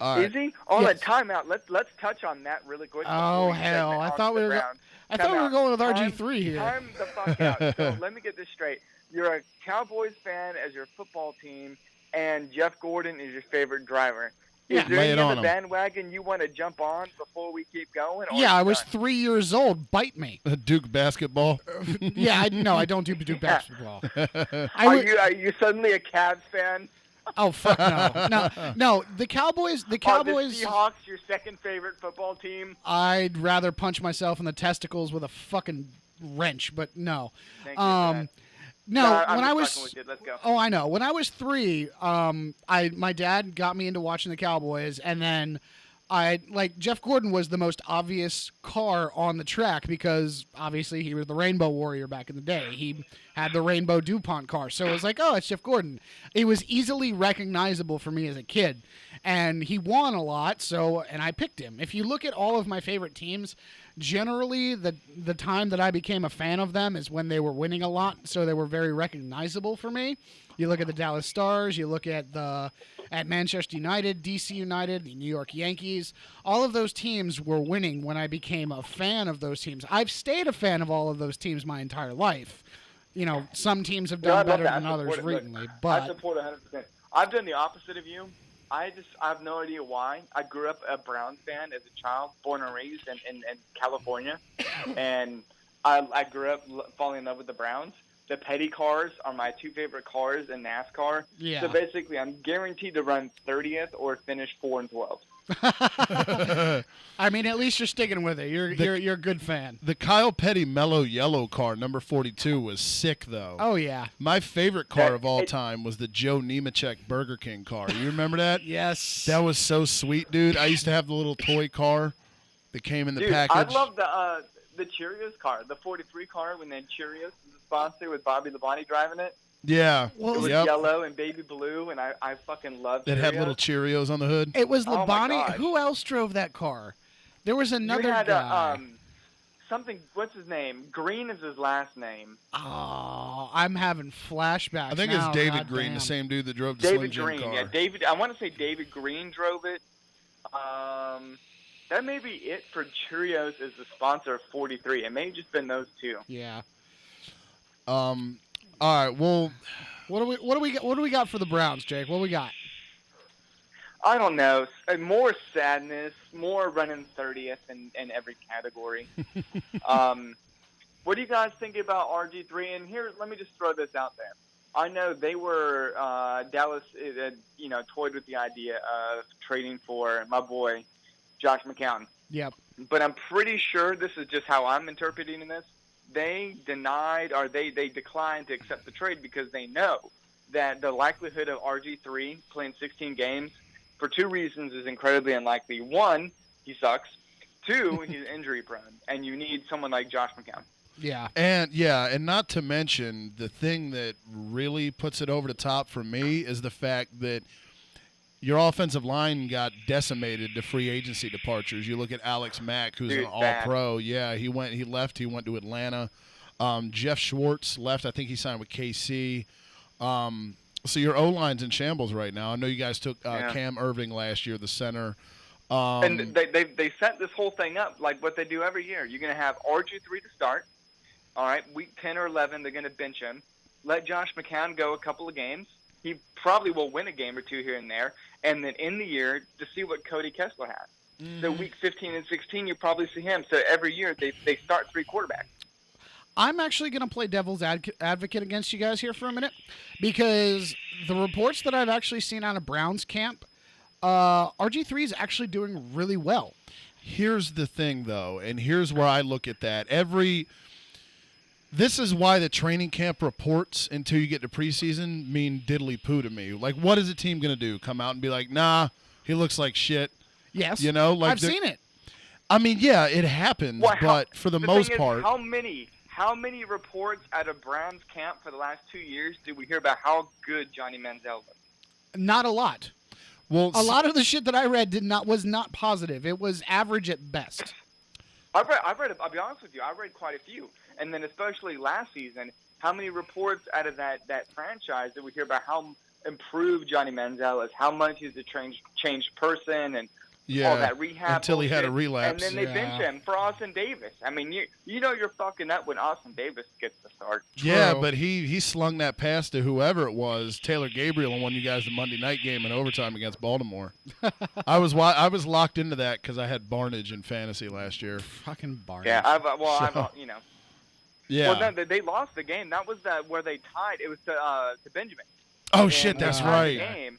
All right. Is he? Oh, Yes. that timeout. Let's touch on that really quick. Oh, before we hell. segment I on thought we the were Browns. I thought we were Timeout. going with Time- RG3 here. Time the fuck out. So let me get this straight. You're a Cowboys fan as your football team, and Jeff Gordon is your favorite driver. Yeah. Is there Lay any it on other him. bandwagon you want to jump on before we keep going? Or Yeah, are I you was done? 3 years old. Bite me. Duke basketball. Yeah, I don't do basketball. Are you suddenly a Cavs fan? Oh fuck no. The Cowboys. The Are Cowboys. the Seahawks your second favorite football team? I'd rather punch myself in the testicles with a fucking wrench, but no. Thank you for that. No, I'm when I just was fucking with you. Let's go. Oh, I know. When I was 3, my dad got me into watching the Cowboys, and then Jeff Gordon was the most obvious car on the track because obviously he was the Rainbow Warrior back in the day. He had the Rainbow DuPont car, so it was like, oh, it's Jeff Gordon. It was easily recognizable for me as a kid, and he won a lot, and I picked him. If you look at all of my favorite teams, generally the time that I became a fan of them is when they were winning a lot, so they were very recognizable for me. You look at the Dallas Stars, you look at Manchester United, DC United, the New York Yankees. All of those teams were winning when I became a fan of those teams. I've stayed a fan of all of those teams my entire life. You know, some teams have No, I done love better that. than I others support it. Look, recently, I but support 100%. I've done the opposite of you. I have no idea why. I grew up a Browns fan as a child, born and raised in California, and I grew up falling in love with the Browns. The Petty cars are my 2 favorite cars in NASCAR. Yeah. So basically, I'm guaranteed to run 30th or finish 4 and 12. I mean, at least you're sticking with it. You're a good fan. The Kyle Petty Mellow Yellow car, number 42, was sick though. Oh yeah. My favorite car That- of all it- time was the Joe Nemechek Burger King car. You remember that? Yes. That was so sweet, dude. I used to have the little toy car that came in the Dude, package. I love the Cheerios car, the 43 car when they had Cheerios as a sponsor with Bobby Labonte driving it. Yeah. It was Yep. yellow and baby blue, and I fucking loved That Cheerios. had little Cheerios on the hood. It was Oh, my Labonte. gosh. Who else drove that car? There was another You had guy. something. What's his name? Green is his last name. Oh, I'm having flashbacks. I think now. it's David God Green, damn. the same dude that drove the David Slim Jim Green. car. Yeah, David. I want to say David Green drove it. That may be it for Cheerios as the sponsor of 43. It may have just been those 2. Yeah. All right. Well, What do we got for the Browns, Jake? What do we got? I don't know. More sadness, more running 30th in every category. What do you guys think about RG3? And here, let me just throw this out there. I know they were Dallas, toyed with the idea of trading for my boy Josh McCown. Yep. But I'm pretty sure this is just how I'm interpreting this. They denied or they declined to accept the trade because they know that the likelihood of RG3 playing 16 games for 2 reasons is incredibly unlikely. 1, he sucks. 2, he's injury prone, and you need someone like Josh McCown. Yeah. and not to mention the thing that really puts it over the top for me is the fact that your offensive line got decimated to free agency departures. You look at Alex Mack, who's Dude, an All-Pro. Yeah, he left. He went to Atlanta. Jeff Schwartz left. I think he signed with KC. So your O-line's in shambles right now. I know you guys took Yeah. Cam Irving last year, the center. And they set this whole thing up like what they do every year. You're going to have RG3 to start. All right, week 10 or 11, they're going to bench him. Let Josh McCown go a couple of games. He probably will win a game or two here and there. And then in the year, to see what Cody Kessler has. So week 15 and 16, you probably see him. So every year, they start 3 quarterbacks. I'm actually going to play devil's advocate against you guys here for a minute, because the reports that I've actually seen out of Browns camp, RG3 is actually doing really well. Here's the thing, though, and here's where I look at that. This is why the training camp reports until you get to preseason mean diddly poo to me. Like, what is a team going to do? Come out and be like, nah, he looks like shit. Yes. You know, like I've seen it. I mean, yeah, it happens, but for the most part. How many reports out of Browns camp for the last 2 years did we hear about how good Johnny Manziel was? Not a lot. Well, a lot of the shit that I read was not positive. It was average at best. I've read. I'll be honest with you. I read quite a few, and then especially last season, how many reports out of that franchise did we hear about how improved Johnny Manziel is, how much he's a changed person, and all that rehab until he had a bullshit. relapse. And then they bench him for Austin Davis. I mean, you know you're fucking up when Austin Davis gets the start. Yeah, but he slung that pass to whoever it was, Taylor Gabriel, and won you guys the Monday night game in overtime against Baltimore. I was locked into that because I had Barnage in fantasy last year. Fucking Barnage. Yeah, I've you know. Yeah. Well, no, they lost the game. That was where they tied. It was to Benjamin. Oh And shit, that's they tied right. the game,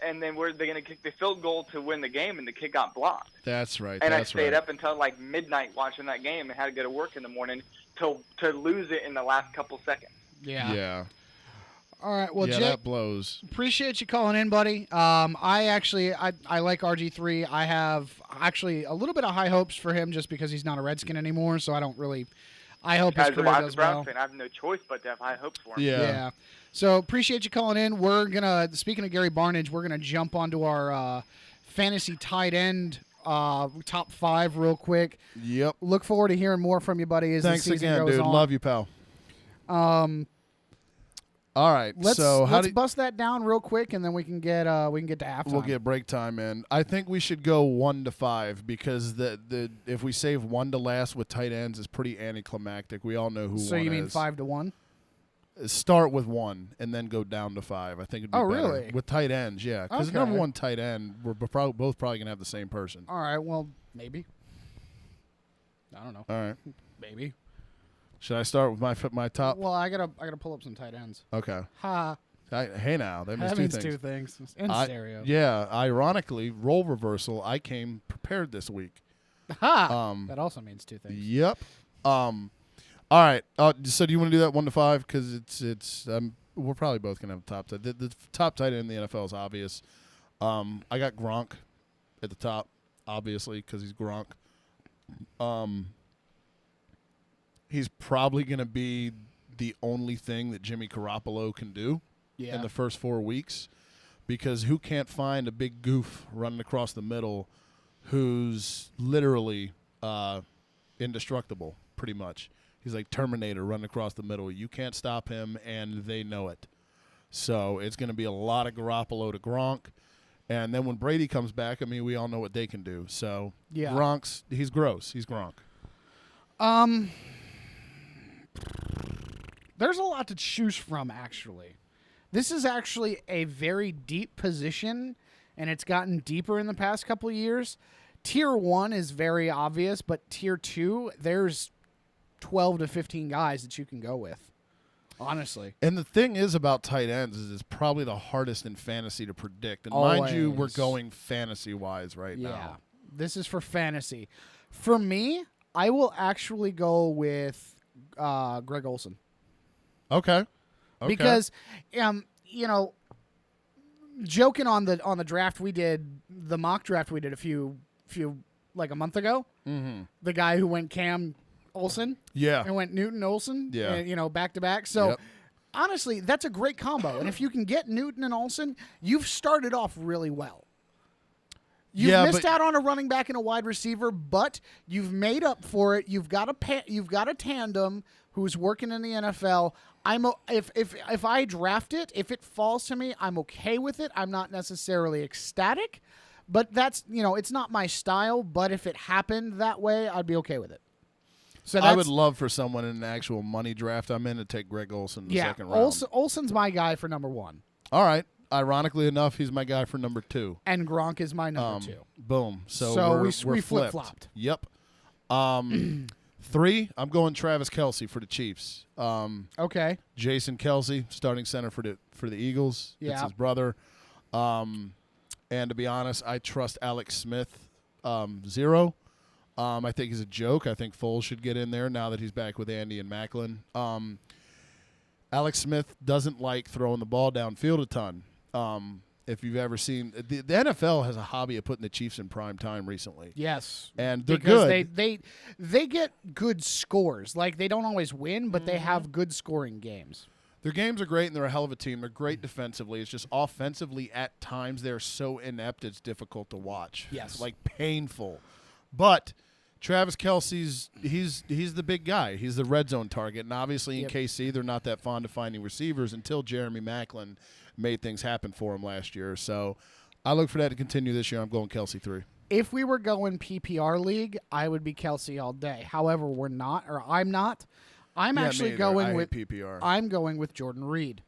and then they're going to kick the field goal to win the game, and the kick got blocked. That's right. And that's I stayed right. up until like midnight watching that game and had to go to work in the morning to lose it in the last couple seconds. Yeah. Yeah. All right. Well, yeah, Jake, that blows. appreciate you calling in, buddy. I like RG3. I have actually a little bit of high hopes for him just because he's not a Redskin anymore, so I don't really. I hope his career does well. Fan, I have no choice but to have high hopes for him. Yeah. So appreciate you calling in. We're gonna, speaking of Gary Barnage, we're gonna jump onto our fantasy tight end top 5 real quick. Yep. Look forward to hearing more from you, buddy. As Thanks the season again, goes dude. on. Love you, pal. All right. Let's so bust that down real quick, and then we can get to halftime. We'll get break time in. I think we should go 1 to 5 because the if we save 1 to last with tight ends is pretty anticlimactic. We all know who. So one you mean is. 5 to 1? Start with 1 and then go down to 5. I think it'd be better. Really? With tight ends, yeah. Because Okay. number 1 tight end, we're both probably gonna have the same person. All right. Well, maybe. I don't know. All right. Maybe. Should I start with my top? Well, I gotta pull up some tight ends. Okay. Ha. Hey now, that means That two means things. 2 things in stereo. Yeah. Ironically, role reversal. I came prepared this week. Ha. That also means 2 things. Yep. All right. So do you want to do that 1 to 5? Because it's we're probably both gonna have top tight. The top tight end in the NFL is obvious. I got Gronk at the top, obviously, because he's Gronk. He's probably gonna be the only thing that Jimmy Garoppolo can do in the first 4 weeks, because who can't find a big goof running across the middle who's literally indestructible, pretty much. He's like Terminator running across the middle. You can't stop him, and they know it. So it's going to be a lot of Garoppolo to Gronk. And then when Brady comes back, I mean, we all know what they can do. So Gronk's, he's gross. He's Gronk. There's a lot to choose from, actually. This is actually a very deep position, and it's gotten deeper in the past couple of years. Tier 1 is very obvious, but Tier 2, there's 12 to 15 guys that you can go with, honestly. And the thing is about tight ends is it's probably the hardest in fantasy to predict. And Always. mind you, we're going fantasy-wise right Yeah, now. this is for fantasy. For me, I will actually go with Greg Olsen. Okay. Because, you know, joking on the draft we did, the mock draft we did a few like a month ago. Mm-hmm. The guy who went Cam Olsen, and went Newton Olsen, back to back. So honestly, that's a great combo. And if you can get Newton and Olsen, you've started off really well. You've missed out on a running back and a wide receiver, but you've made up for it. You've got a tandem who's working in the NFL. If I draft it, if it falls to me, I'm okay with it. I'm not necessarily ecstatic, But that's, it's not my style, but if it happened that way, I'd be okay with it. So I would love for someone in an actual money draft I'm in to take Greg Olsen in the second round. Olsen's my guy for number 1. All right. Ironically enough, he's my guy for number 2. And Gronk is my number 2. Boom. So we're we flipped. flip-flopped. Yep. 3, I'm going Travis Kelce for the Chiefs. Okay. Jason Kelce, starting center for the Eagles. Yeah. It's his brother. And to be honest, I trust Alex Smith 0. I think he's a joke. I think Foles should get in there now that he's back with Andy and Macklin. Alex Smith doesn't like throwing the ball downfield a ton. If you've ever seen the NFL has a hobby of putting the Chiefs in prime time recently. Yes, and they're because good. They get good scores. Like, they don't always win, but they have good scoring games. Their games are great, and they're a hell of a team. They're great defensively. It's just offensively at times they're so inept it's difficult to watch. Yes, it's like painful. But Travis Kelce's he's the big guy. He's the red zone target, and obviously in KC they're not that fond of finding receivers until Jeremy Macklin made things happen for him last year. So I look for that to continue this year. I'm going Kelce 3. If we were going PPR league, I would be Kelce all day. However, we're not, or I'm not. I'm actually going with PPR. I'm going with Jordan Reed.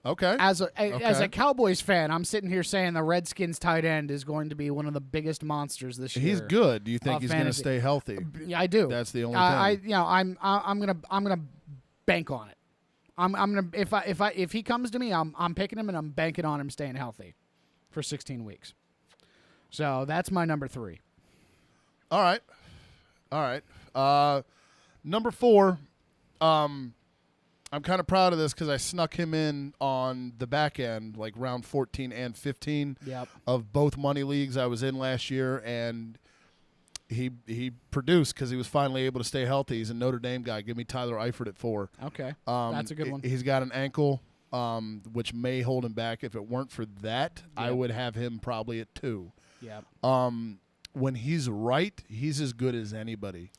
Okay. As a Cowboys fan, I'm sitting here saying the Redskins tight end is going to be one of the biggest monsters this year. He's good. Do you think he's going to stay healthy? Yeah, I do. That's the only thing. I'm gonna bank on it. I'm gonna if he comes to me, I'm picking him and I'm banking on him staying healthy for 16 weeks. So that's my number 3. All right. Number 4. I'm kind of proud of this because I snuck him in on the back end, like round 14 and 15 of both money leagues I was in last year, and he produced because he was finally able to stay healthy. He's a Notre Dame guy. Give me Tyler Eifert at 4. Okay, that's a good one. He's got an ankle, which may hold him back. If it weren't for that, I would have him probably at 2. Yeah. When he's right, he's as good as anybody.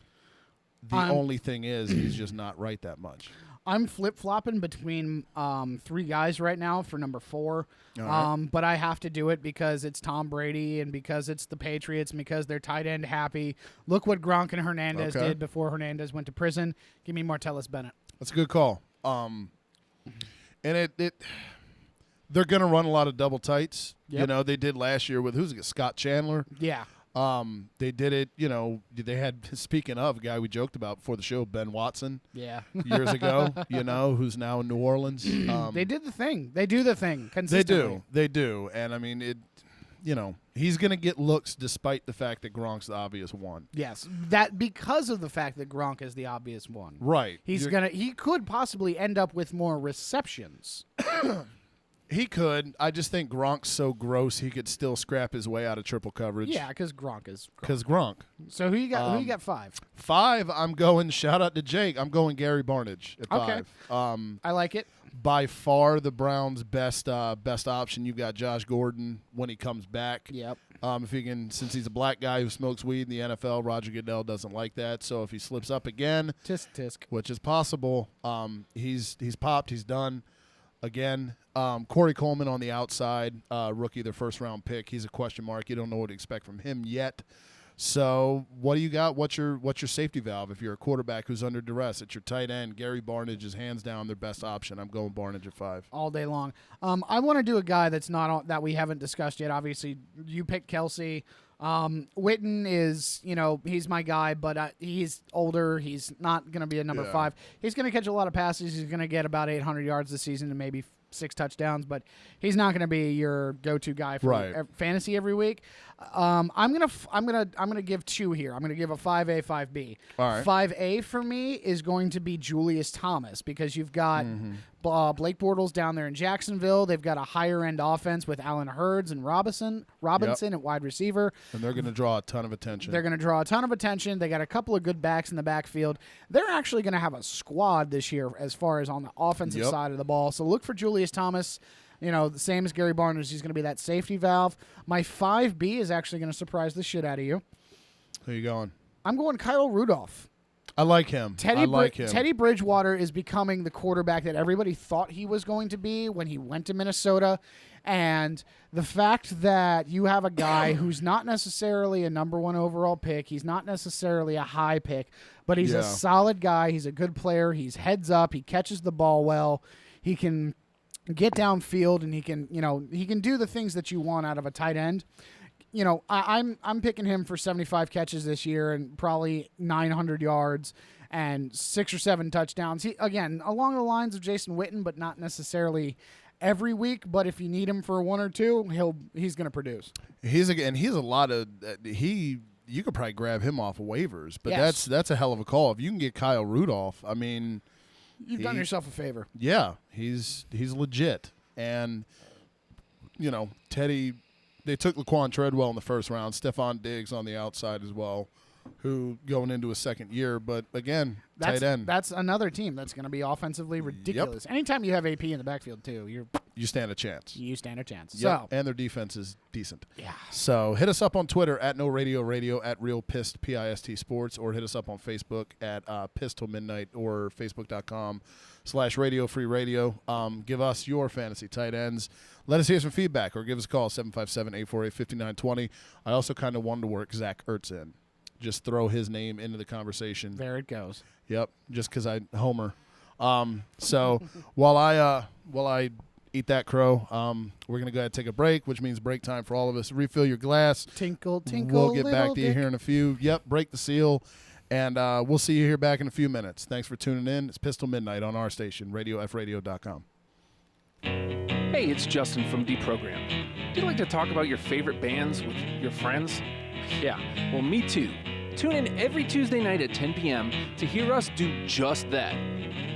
The only thing is he's just not right that much. I'm flip-flopping between 3 guys right now for number 4. Right. But I have to do it because it's Tom Brady and because it's the Patriots and because they're tight end happy. Look what Gronk and Hernandez did before Hernandez went to prison. Give me Martellus Bennett. That's a good call. And they're going to run a lot of double tights. Yep. You know, they did last year with Scott Chandler. Yeah. They did it, they had, speaking of, a guy we joked about before the show, Ben Watson. Yeah. Years ago, who's now in New Orleans. They did the thing. They do the thing consistently. They do. And, I mean, he's going to get looks despite the fact that Gronk's the obvious one. Yes. That because of the fact that Gronk is the obvious one. Right. He could possibly end up with more receptions. He could. I just think Gronk's so gross he could still scrap his way out of triple coverage. Yeah, because Gronk is Gronk. Because Gronk. So who you got? Who you got 5? 5, I'm going. Shout out to Jake. I'm going Gary Barnidge at 5. Okay. I like it. By far the Browns' best option. You've got Josh Gordon when he comes back. Yep. If he can, since he's a black guy who smokes weed in the NFL, Roger Goodell doesn't like that. So if he slips up again, tisk tisk, which is possible, he's popped. He's done. Again, Corey Coleman on the outside, rookie, their first-round pick. He's a question mark. You don't know what to expect from him yet. So what do you got? What's your safety valve if you're a quarterback who's under duress? It's your tight end. Gary Barnidge is hands down their best option. I'm going Barnidge at 5. All day long. I want to do a guy that's not that we haven't discussed yet. Obviously, you picked Kelce. Witten is, he's my guy, but he's older. He's not going to be a number 5. He's going to catch a lot of passes. He's going to get about 800 yards this season and maybe 6 touchdowns, but he's not going to be your go-to guy for fantasy every week. I'm gonna give 2 here. I'm gonna give a 5A, 5B. All right. 5A for me is going to be Julius Thomas because you've got Blake Bortles down there in Jacksonville. They've got a higher end offense with Allen Hurts and Robinson at wide receiver, and they're going to draw a ton of attention. They got a couple of good backs in the backfield. They're actually going to have a squad this year as far as on the offensive side of the ball. So look for Julius Thomas. The same as Gary Barnidge, he's going to be that safety valve. My 5B is actually going to surprise the shit out of you. Who you going? I'm going Kyle Rudolph. I like him. Teddy Bridgewater is becoming the quarterback that everybody thought he was going to be when he went to Minnesota. And the fact that you have a guy who's not necessarily a number 1 overall pick, he's not necessarily a high pick, but he's a solid guy. He's a good player. He's heads up. He catches the ball well. He can get downfield, and he can do the things that you want out of a tight end. I'm picking him for 75 catches this year and probably 900 yards and 6 or 7 touchdowns. He, again, along the lines of Jason Witten, but not necessarily every week. But if you need him for 1 or 2, he's going to produce. He's a lot of you could probably grab him off of waivers, but that's a hell of a call. If you can get Kyle Rudolph, I mean, you've done yourself a favor. Yeah, he's legit, and Teddy. They took Laquan Treadwell in the first round, Stephon Diggs on the outside as well, who going into a second year. But again, tight end. That's another team that's going to be offensively ridiculous. Yep. Anytime you have AP in the backfield too, you stand a chance. You stand a chance. Yep. So, and their defense is decent. Yeah. So hit us up on Twitter at No Radio Radio at Real Pist PIST Sports, or hit us up on Facebook at PIST Til Midnight or Facebook.com/Radio Free Radio. Give us your fantasy tight ends. Let us hear some feedback, or give us a call, 757-848-5920. I also kind of wanted to work Zach Ertz in. Just throw his name into the conversation. There it goes. Yep, just because I homer. So while I eat that crow, we're going to go ahead and take a break, which means break time for all of us. Refill your glass. Tinkle, tinkle, we'll get back to you here in a few. Yep, break the seal. And we'll see you here back in a few minutes. Thanks for tuning in. It's PIST Til Midnight on our station, radiofradio.com. Hey, it's Justin from Deprogrammed. Do you like to talk about your favorite bands with your friends? Yeah, well, me too. Tune in every Tuesday night at 10 p.m. to hear us do just that.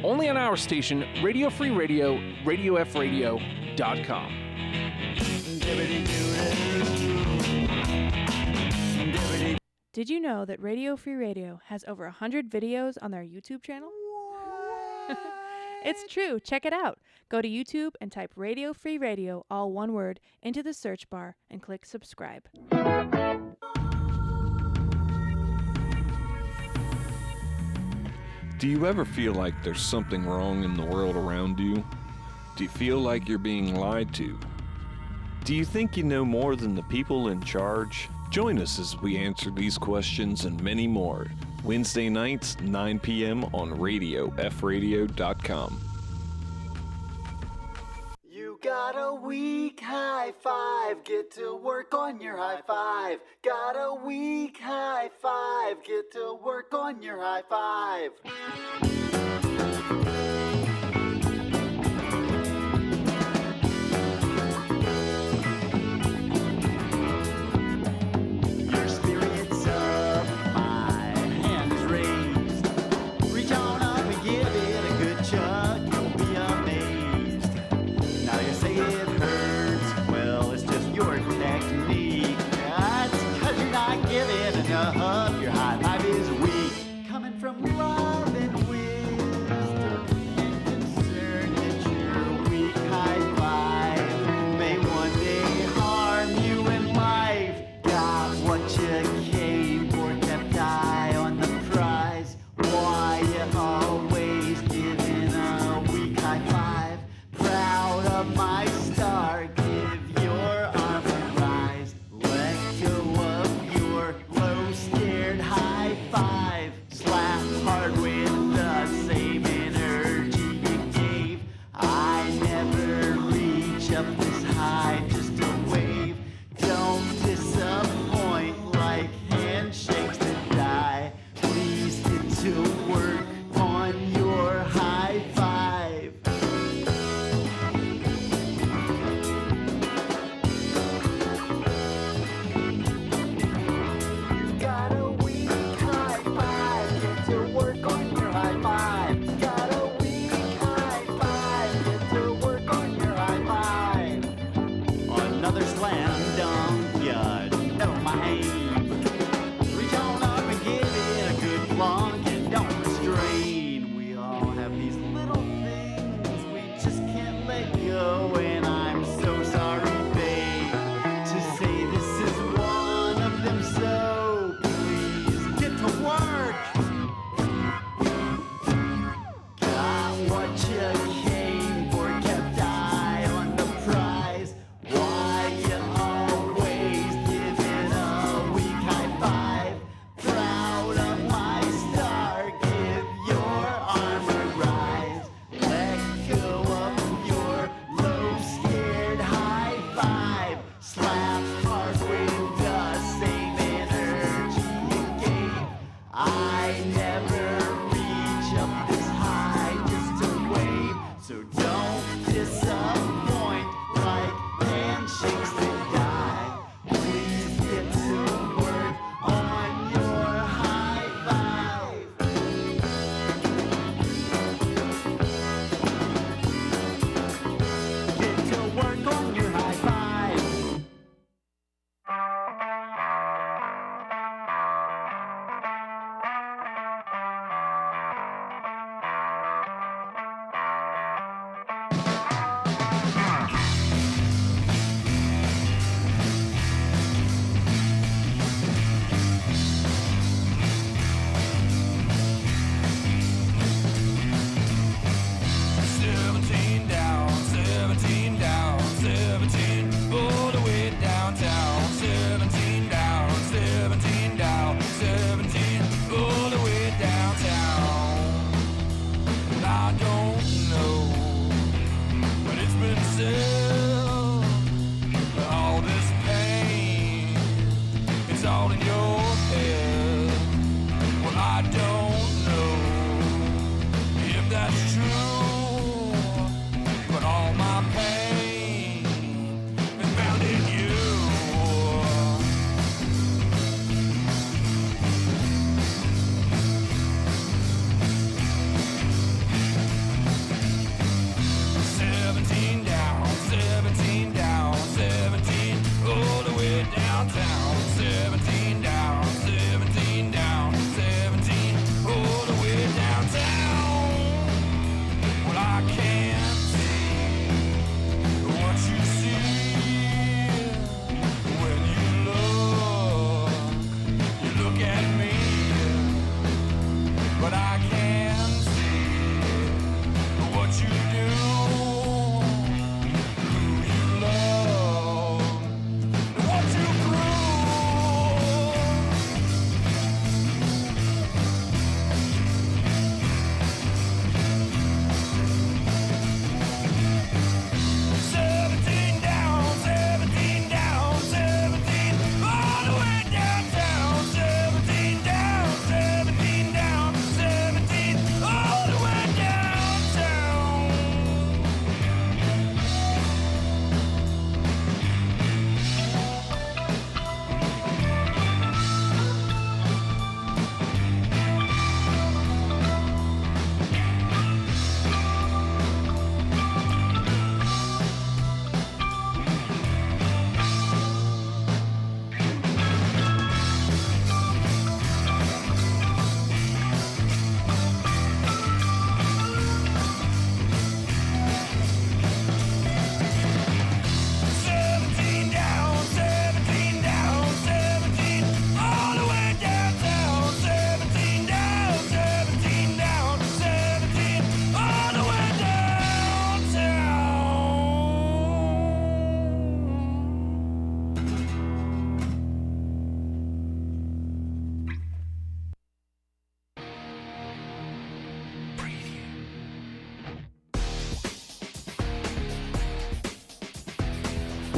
Only on our station, Radio Free Radio, radiofradio.com. Did you know that Radio Free Radio has over 100 videos on their YouTube channel? It's true. Check it out. Go to YouTube and type Radio Free Radio, all one word, into the search bar and click subscribe. Do you ever feel like there's something wrong in the world around you? Do you feel like you're being lied to? Do you think you know more than the people in charge? Join us as we answer these questions and many more. Wednesday nights, 9 p.m. on radiofradio.com. You got a weak high five, get to work on your high five. Got a weak high five, get to work on your high five. Your spirit's up, my hand is raised. Reach on up and give it a good chug, you'll be amazed. Now you say it hurts, well it's just your technique. That's 'cause you're not giving enough, your high five is weak. Coming from love and wisdom and concern that your weak high five may one day harm you in life. Got what you came for, kept eye on the prize. Why you always giving a weak high five? Proud of my star, give your arm a rise. Let go of your low, scared high five. Slap hard with the same energy you gave. I never reach up this high just to wave. Don't disappoint like handshakes that die. Please get to work on your high five. Got a weak high five, get to work on your high five. Got a weak high five, get to work on your high five. Another slam dunk, you know my aim. Reach on up and give it a good plunk and don't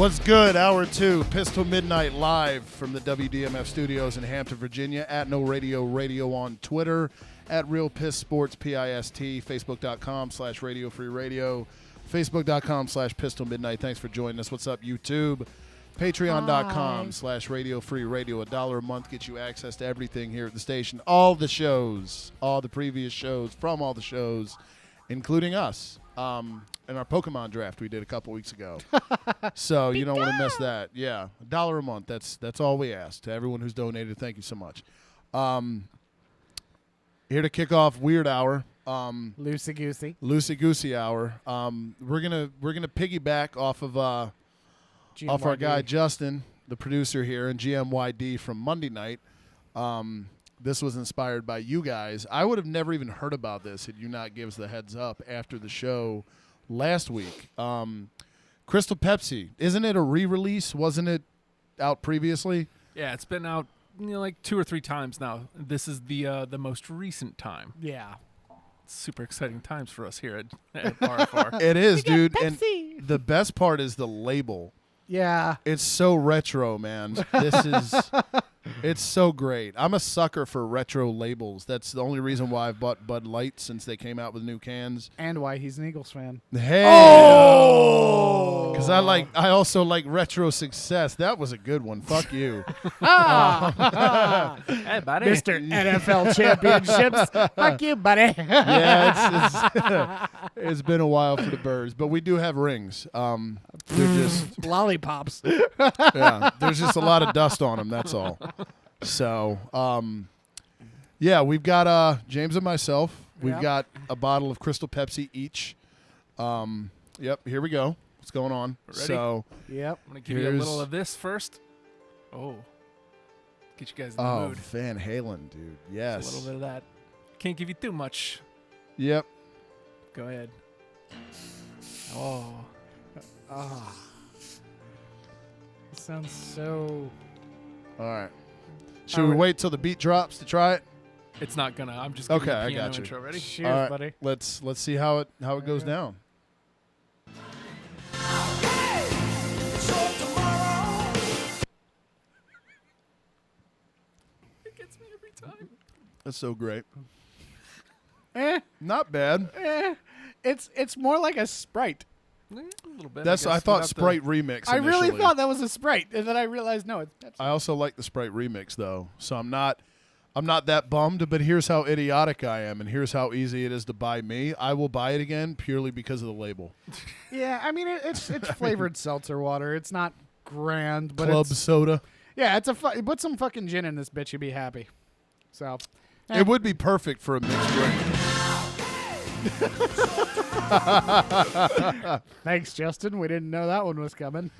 What's good? Hour 2, PIST Til Midnight live from the WDMF studios in Hampton, Virginia. At No Radio Radio on Twitter. At Real PIST Sports, PIST. Facebook.com/Radio Free Radio. Facebook.com/PIST Til Midnight. Thanks for joining us. What's up, YouTube? Patreon.com/Radio Free Radio. $1 a month gets you access to everything here at the station. All the shows, all the previous shows from all the shows, including us. In our Pokemon draft we did a couple weeks ago. So you don't want to miss that. Yeah, $1 a month. That's all we ask. To everyone who's donated, thank you so much. Here to kick off Weird Hour. Loosey goosey hour. We're gonna piggyback off of our guy Justin, the producer here, and GMYD from Monday night. This was inspired by you guys. I would have never even heard about this had you not give us the heads up after the show last week. Crystal Pepsi, isn't it a re-release? Wasn't it out previously? Yeah, it's been out like 2 or 3 times now. This is the most recent time. Yeah. Super exciting times for us here at RFR. It is, dude. And the best part is the label. Yeah. It's so retro, man. It's so great. I'm a sucker for retro labels. That's the only reason why I've bought Bud Light since they came out with new cans. And why he's an Eagles fan. Hey. Oh! Because I also like retro success. That was a good one. Fuck you. Hey, buddy. Mr. NFL Championships. Fuck you, buddy. Yeah, it's been a while for the Birds, but we do have rings. They're just lollipops. Yeah, there's just a lot of dust on them. That's all. So, yeah, we've got James and myself. We've got a bottle of Crystal Pepsi each. Yep, here we go. What's going on? Ready? So, yep. I'm going to give you a little of this first. Oh. Get you guys in the mood. Van Halen, dude. Yes. Just a little bit of that. Can't give you too much. Yep. Go ahead. Oh. Ah. It sounds so... All right. Should we wait till the beat drops to try it? It's not gonna. I'm just giving you a piano I got you. intro. Ready? Cheers, all right, buddy. Let's see how it goes down. It gets me every time. That's so great. Not bad. It's more like a Sprite. A little bit. That's I thought Sprite remix. I really initially. thought that was a Sprite, and then I realized no, it's Pepsi. I also like the Sprite remix though, so I'm not that bummed. But here's how idiotic I am, and here's how easy it is to buy me. I will buy it again purely because of the label. Yeah, I mean it's flavored seltzer water. It's not grand, but Club it's, soda. Yeah, it's put some fucking gin in this bitch, you'd be happy. So it would be perfect for a mixed drink. Thanks, Justin. We didn't know that one was coming.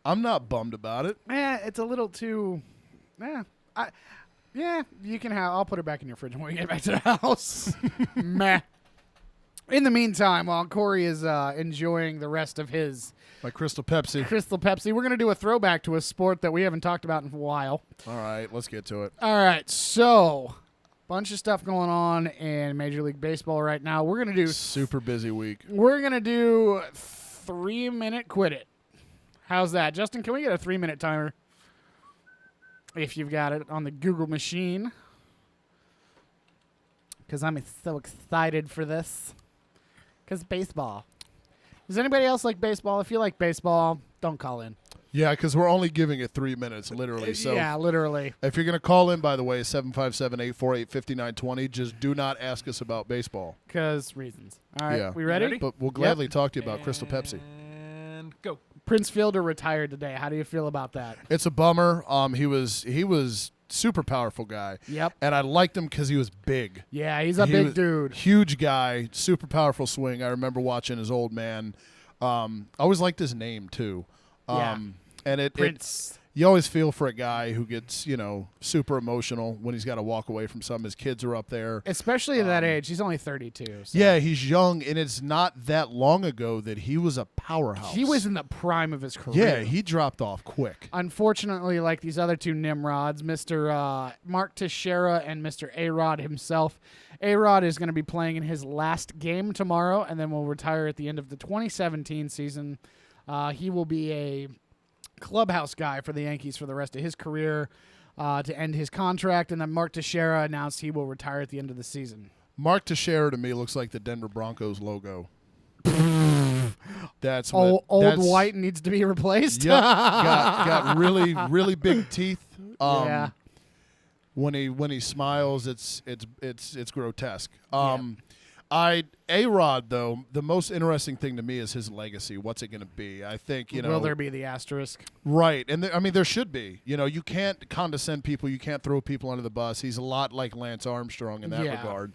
I'm not bummed about it. It's a little too. You can have. I'll put it back in your fridge when we get back to the house. Meh. In the meantime, while Corey is enjoying the rest of his My Crystal Pepsi, we're gonna do a throwback to a sport that we haven't talked about in a while. All right, let's get to it. All right, so bunch of stuff going on in Major League Baseball right now. We're gonna do super busy week. We're gonna do 3-minute quit it. How's that, Justin? Can we get a 3-minute timer? If you've got it on the Google machine, because I'm so excited for this. Because baseball. Does anybody else like baseball? If you like baseball, don't call in. Yeah, because we're only giving it 3 minutes, literally. So yeah, literally. If you're going to call in, by the way, 757-848-5920. Just do not ask us about baseball. Because reasons. All right, yeah. We ready? But we'll gladly talk to you about Crystal Pepsi. And go. Prince Fielder retired today. How do you feel about that? It's a bummer. He was super powerful guy. Yep. And I liked him because he was big. Yeah, he's a big dude. Huge guy, super powerful swing. I remember watching his old man. I always liked his name too. Yeah. And Prince. You always feel for a guy who gets, super emotional when he's got to walk away from something. His kids are up there. Especially at that age. He's only 32. So. Yeah, he's young, and it's not that long ago that he was a powerhouse. He was in the prime of his career. Yeah, he dropped off quick. Unfortunately, like these other two Nimrods, Mr. Mark Teixeira and Mr. A-Rod himself, A-Rod is going to be playing in his last game tomorrow and then will retire at the end of the 2017 season. He will be a clubhouse guy for the Yankees for the rest of his career to end his contract. And then Mark Teixeira announced he will retire at the end of the season. Mark Teixeira to me looks like the Denver Broncos logo. That's Old that's, White needs to be replaced. Yep, got really big teeth. Yeah. When he smiles, it's grotesque. A-Rod though, the most interesting thing to me is his legacy. What's it going to be? I think Will there be the asterisk? Right, and I mean there should be. You can't condescend people. You can't throw people under the bus. He's a lot like Lance Armstrong in that regard,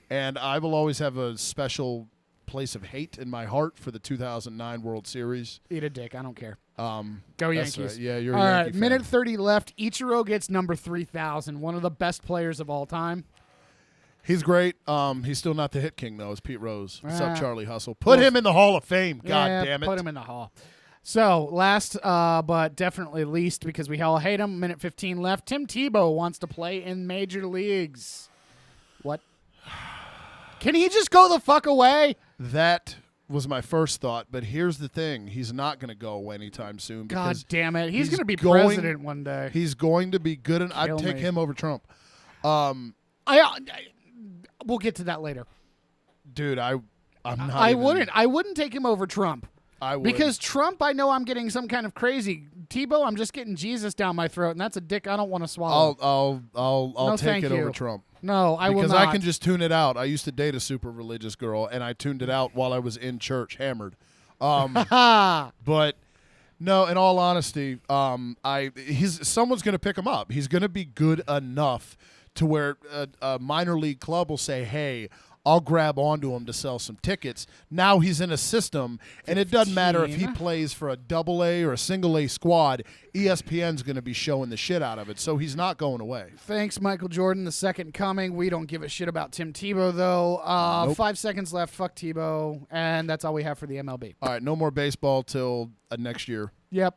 and I will always have a special place of hate in my heart for the 2009 World Series. Eat a dick. I don't care. Go Yankees. Right. Yeah, you're all a right. Yankee Minute fan. 30 left. Ichiro gets number 3,000. One of the best players of all time. He's great. He's still not the hit king though. It's Pete Rose. What's up, Charlie Hustle? Put Well, him in the Hall of Fame. God Yeah, damn it. Put him in the hall. So, last but definitely least, because we all hate him, minute 15 left. Tim Tebow wants to play in major leagues. What? Can he just go the fuck away? That was my first thought, but here's the thing: he's not going to go away anytime soon. God because damn it! He's going to be going- president one day. He's going to be good, and I'd Kill take me. him over Trump. We'll get to that later. Dude, I'm not. I wouldn't take him over Trump. I would. Because Trump, I know I'm getting some kind of crazy. Tebow, I'm just getting Jesus down my throat, and that's a dick I don't want to swallow. I'll No, take thank it you. over Trump. No, I will Because not. I can just tune it out. I used to date a super religious girl, and I tuned it out while I was in church, hammered. But no, in all honesty, someone's going to pick him up. He's going to be good enough to where a minor league club will say, "Hey, I'll grab onto him to sell some tickets." Now he's in a system, and it doesn't matter if he 15. plays for a AA or a single A squad. ESPN's going to be showing the shit out of it, so he's not going away. Thanks, Michael Jordan, the second coming. We don't give a shit about Tim Tebow, though. Nope. 5 seconds left. Fuck Tebow. And that's all we have for the MLB. All right, no more baseball till next year. Yep.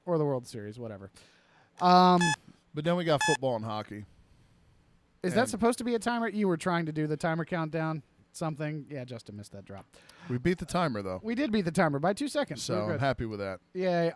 Or the World Series, whatever. But then we got football and hockey. Is that supposed to be a timer? You were trying to do the timer countdown? Something? Yeah, Justin missed that drop. We beat the timer, though, We did beat the timer by 2 seconds. so We're I'm good. happy with that. Yay.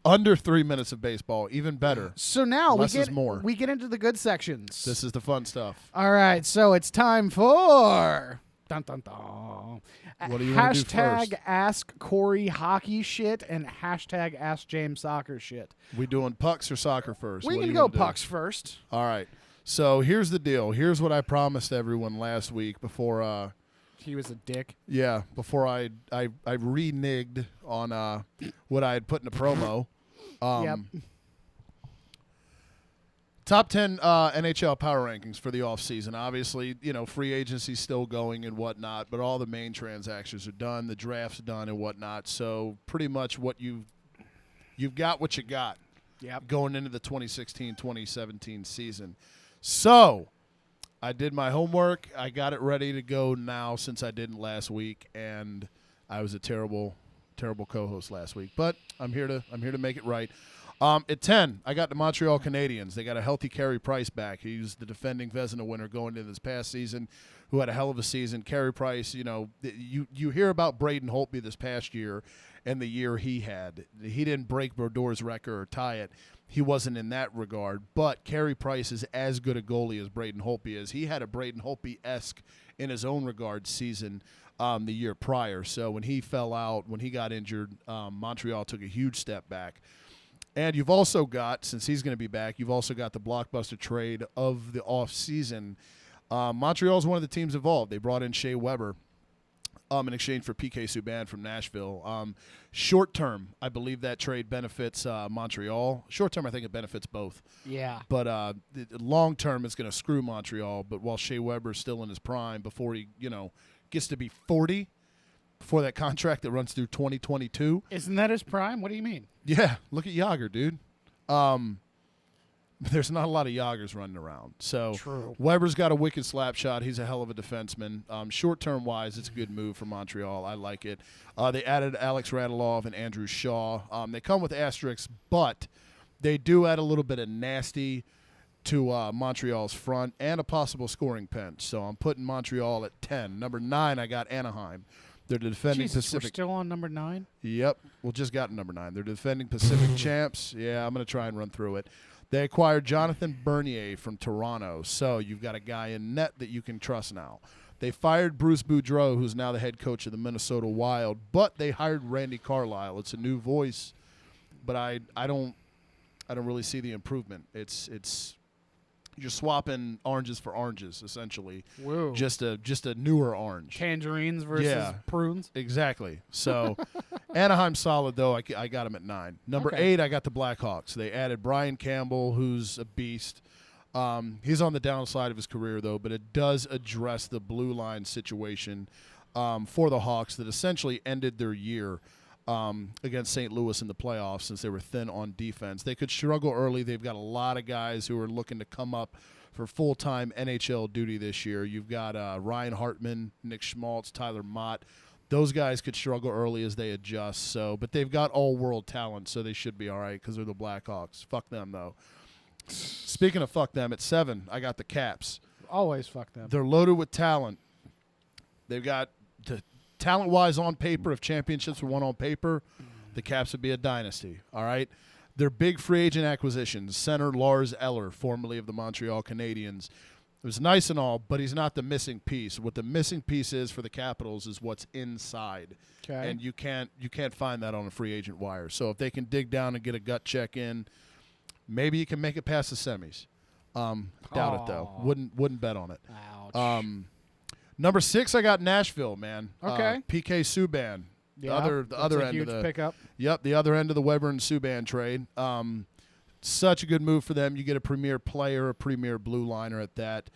Under 3 minutes of baseball, even better. So now Less is more. we get into the good sections. This is the fun stuff. All right, so it's time for dun, dun, dun. What do you wanna do Hashtag first? Ask Corey Hockey shit and hashtag Ask James Soccer shit. We doing pucks or soccer first? We What do can you go wanna do? pucks first. All right. So here's the deal. Here's what I promised everyone last week before. He was a dick. Before I reneged on what I had put in the promo. Yep. Top 10 NHL power rankings for the offseason. Obviously, free agency's still going and whatnot, but all the main transactions are done. The draft's done and whatnot. So pretty much what you've got what you got going into the 2016-2017 season. So I did my homework. I got it ready to go now since I didn't last week, and I was a terrible co-host last week. But I'm here to make it right. At 10, I got the Montreal Canadiens. They got a healthy Carey Price back. He's the defending Vezina winner going into this past season, who had a hell of a season. Carey Price, you hear about Braden Holtby this past year and the year he had. He didn't break Bordeaux's record or tie it. He wasn't in that regard. But Carey Price is as good a goalie as Braden Holtby is. He had a Braden Holtby-esque in his own regard season the year prior. So when he fell out, when he got injured, Montreal took a huge step back. And you've also got, since he's going to be back, you've also got the blockbuster trade of the offseason. Montreal is one of the teams involved. They brought in Shea Weber in exchange for P.K. Subban from Nashville. Short term, I believe that trade benefits Montreal. Short term, I think it benefits both. Yeah. But long term, it's going to screw Montreal. But while Shea Weber's still in his prime, before he gets to be 40, before that contract that runs through 2022. Isn't that his prime? What do you mean? Yeah, look at Yager, dude. There's not a lot of Yagers running around. So True. Weber's got a wicked slap shot. He's a hell of a defenseman. Short-term wise, it's a good move for Montreal. I like it. They added Alex Radulov and Andrew Shaw. They come with asterisks, but they do add a little bit of nasty to Montreal's front and a possible scoring pinch. So I'm putting Montreal at 10. Number 9, I got Anaheim. They're defending Jesus, we're Pacific. still on number 9? Yep, we just got number 9. They're defending Pacific champs. Yeah, I'm going to try and run through it. They acquired Jonathan Bernier from Toronto, so you've got a guy in net that you can trust now. They fired Bruce Boudreau, who's now the head coach of the Minnesota Wild, but they hired Randy Carlyle. It's a new voice, but I don't really see the improvement. It's you're swapping oranges for oranges, essentially. Whoa. Just a newer orange. Tangerines versus Yeah. prunes. Exactly. So Anaheim's solid, though. I got him at 9. Number Okay. 8, I got the Blackhawks. They added Brian Campbell, who's a beast. He's on the downside of his career, though, but it does address the blue line situation for the Hawks that essentially ended their year against St. Louis in the playoffs since they were thin on defense. They could struggle early. They've got a lot of guys who are looking to come up for full-time NHL duty this year. You've got Ryan Hartman, Nick Schmaltz, Tyler Mott. Those guys could struggle early as they adjust. So, but they've got all-world talent, so they should be all right because they're the Blackhawks. Fuck them, though. Speaking of fuck them, at 7, I got the Caps. Always fuck them. They're loaded with talent. They've got talent-wise on paper. If championships were won on paper, the Caps would be a dynasty. All right. Their big free agent acquisitions: center Lars Eller, formerly of the Montreal Canadiens. It was nice and all, but he's not the missing piece. What the missing piece is for the Capitals is what's inside, Okay. and you can't find that on a free agent wire. So if they can dig down and get a gut check in, maybe you can make it past the semis. Doubt it though. Aw. Wouldn't bet on it. Ouch. Number 6, I got Nashville, man. Okay. PK Subban. Yeah, The other that's a end huge of the pickup. Yep, the other end of the Weber and Subban trade. Such a good move for them. You get a premier player, a premier blue liner at that.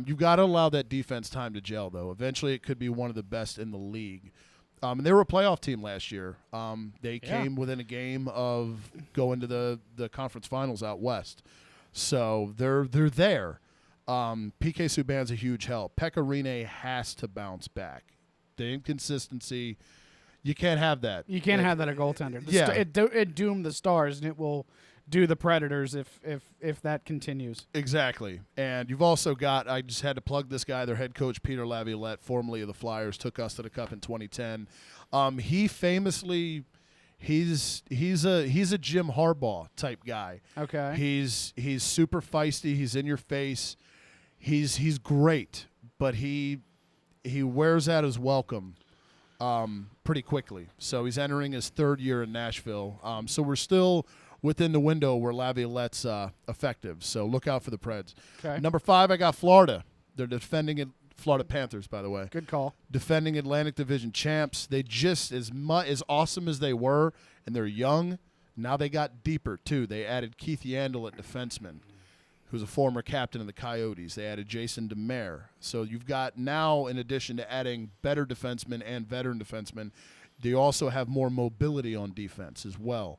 You've got to allow that defense time to gel, though. Eventually, it could be one of the best in the league. And they were a playoff team last year. They came within a game of going to the conference finals out west. So they're there. PK Subban's a huge help. Pekka Rinne has to bounce back. The inconsistency, you can't have that. You can't have that a goaltender. Yeah. It doomed the Stars, and it will do the Predators if that continues. Exactly. And you've also got, I just had to plug this guy, their head coach, Peter Laviolette, formerly of the Flyers, took us to the Cup in 2010. He famously, he's a Jim Harbaugh type guy. Okay. He's super feisty. He's in your face. He's great, but he wears out his welcome pretty quickly. So he's entering his 3rd year in Nashville. So we're still within the window where Laviolette's effective. So look out for the Preds. Okay. Number 5, I got Florida. They're defending Florida Panthers, by the way. Good call. Defending Atlantic Division champs. They just, as awesome as they were, and they're young, now they got deeper, too. They added Keith Yandel at defenseman, who's a former captain of the Coyotes. They added Jason Demare. So you've got now, in addition to adding better defensemen and veteran defensemen, they also have more mobility on defense as well.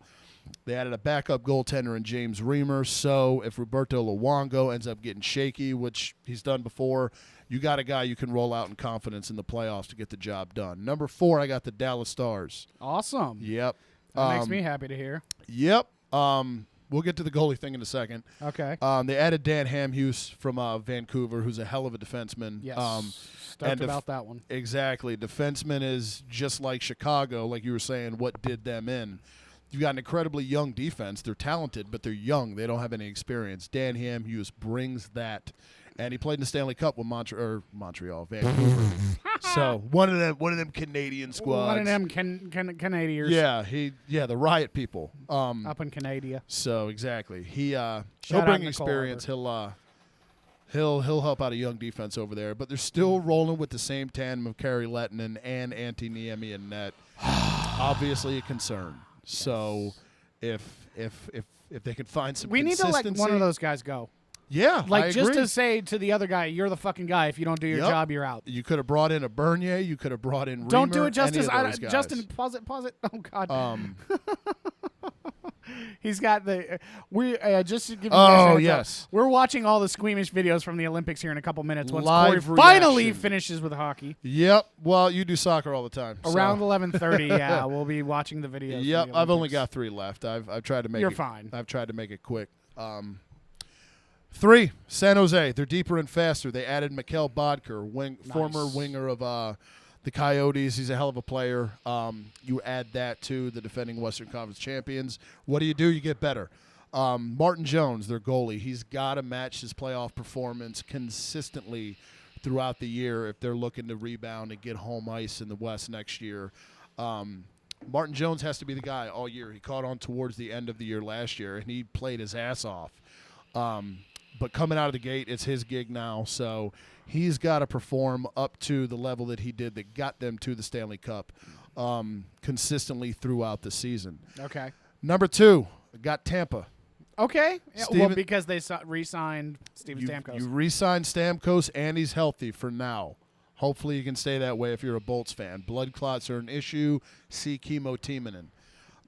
They added a backup goaltender in James Reamer. So if Roberto Luongo ends up getting shaky, which he's done before, you got a guy you can roll out in confidence in the playoffs to get the job done. Number 4, I got the Dallas Stars. Awesome. Yep. That makes me happy to hear. Yep. We'll get to the goalie thing in a second. Okay. They added Dan Hamhuis from Vancouver, who's a hell of a defenseman. Yes. Stoked about that one. Exactly. Defenseman is just like Chicago, like you were saying, what did them in. You've got an incredibly young defense. They're talented, but they're young. They don't have any experience. Dan Hamhuis brings that. And he played in the Stanley Cup with Montreal, Vancouver. So one of them Canadian squads. One of them Canadians. Yeah, the Riot people. Up in Canada. So exactly, he'll out bring Nicole experience. He'll help out a young defense over there. But they're still rolling with the same tandem of Kari Lehtinen and Antti Niemi in net. Obviously a concern. So if they can find some, we need to let consistency- one of those guys go. Yeah, Like I just agree. to say to the other guy, you're the fucking guy. If you don't do your job, you're out. You could have brought in a Bernier. You could have brought in. Don't do Reamer, it, Justice. any of those guys. Justin, pause it. Oh God. He's got the. We just to give you guys a heads up, yes. we're watching all the squeamish videos from the Olympics here in a couple minutes. Once Live Corey finally reaction. finishes with hockey Yep. Well, you do soccer all the time. around so. 11:30. Yeah, we'll be watching the videos. from Yep. the I've only Olympics. got 3 left. I've tried to make. You're it, fine. I've tried to make it quick. 3, San Jose. They're deeper and faster. They added Mikhail Bodker, former winger of the Coyotes, he's a hell of a player. You add that to the defending Western Conference champions. What do? You get better. Martin Jones, their goalie, he's got to match his playoff performance consistently throughout the year if they're looking to rebound and get home ice in the West next year. Martin Jones has to be the guy all year. He caught on towards the end of the year last year, and he played his ass off. But coming out of the gate, it's his gig now, so he's got to perform up to the level that he did that got them to the Stanley Cup consistently throughout the season. Okay. Number 2, got Tampa. Okay. Yeah, well, Steven- because they re-signed Steven Stamkos. You re-signed Stamkos, and he's healthy for now. Hopefully you can stay that way if you're a Bolts fan. Blood clots are an issue. See Chemo Timonen.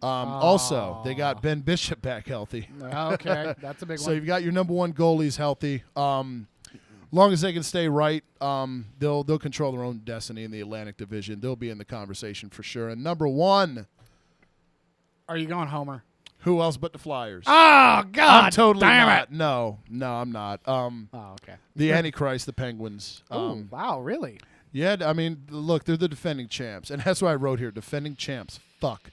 Also, they got Ben Bishop back healthy. Okay, that's a big So one. you've got your number 1 goalies healthy. Long as they can stay right, they'll control their own destiny in the Atlantic Division. They'll be in the conversation for sure. And number 1, Are you going Homer? who else but the Flyers? Oh, God. I'm totally damn not. it. No, I'm not. Oh, okay. The Antichrist, the Penguins. Oh, wow, really? Yeah, I mean, look, they're the defending champs, and that's why I wrote here, defending champs. Fuck.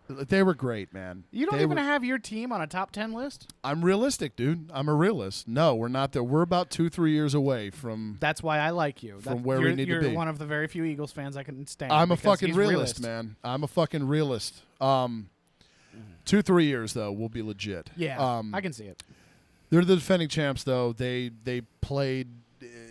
They were great, man. You don't even have your team on a top 10 list? I'm realistic, dude. I'm a realist. No, we're not there. We're about 2-3 years away from. That's why I like you. From where we need to be. You're one of the very few Eagles fans I can stand. I'm a because fucking he's realist, man. I'm a fucking realist. 2-3 years though, we'll be legit. Yeah, I can see it. They're the defending champs, though. They played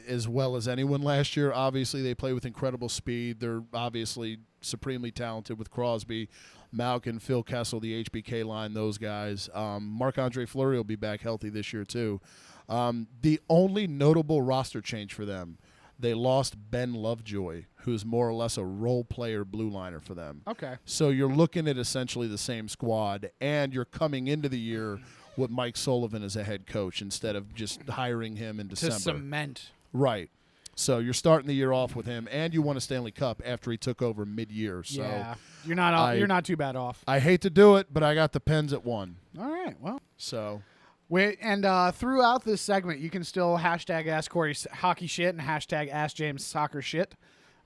as well as anyone last year. Obviously, they play with incredible speed. They're obviously supremely talented with Crosby, Malkin, Phil Kessel, the HBK line, those guys. Marc-Andre Fleury will be back healthy this year, too. The only notable roster change for them, they lost Ben Lovejoy, who's more or less a role player blue liner for them. Okay. So you're looking at essentially the same squad, and you're coming into the year with Mike Sullivan as a head coach instead of just hiring him in December. To cement. Right. So you're starting the year off with him, and you won a Stanley Cup after he took over mid-year. So yeah, you're not too bad off. I hate to do it, but I got the Pens at 1. All right, well. So. Throughout this segment, you can still hashtag Ask Corey Hockey Shit and hashtag Ask James Soccer Shit,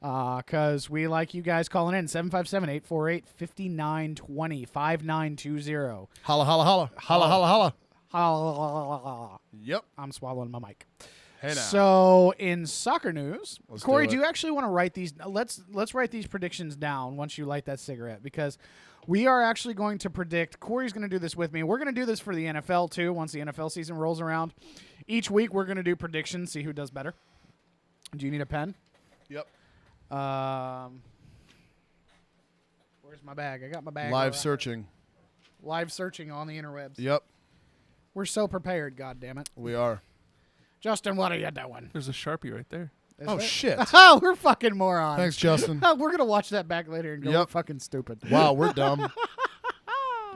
because we like you guys calling in 757-848-5920 5920. Holla, holla, holla, holla, holla, holla. Holla. Yep, I'm swallowing my mic. Hey now. So in soccer news, Let's Corey, do do it. you actually want to write these? Let's write these predictions down once you light that cigarette, because we are actually going to predict. Corey's going to do this with me. We're going to do this for the NFL too. Once the NFL season rolls around, each week we're going to do predictions, see who does better. Do you need a pen? Yep. Where's my bag? I got my bag. Live around. searching. Live searching on the interwebs. Yep, We're so prepared. God damn it, we are. Justin. What are you doing? There's a Sharpie right there. Is Oh, it? shit. Oh, we're fucking morons. Thanks, Justin. We're gonna watch that back later and go, Yep. we're fucking stupid. Wow, we're dumb.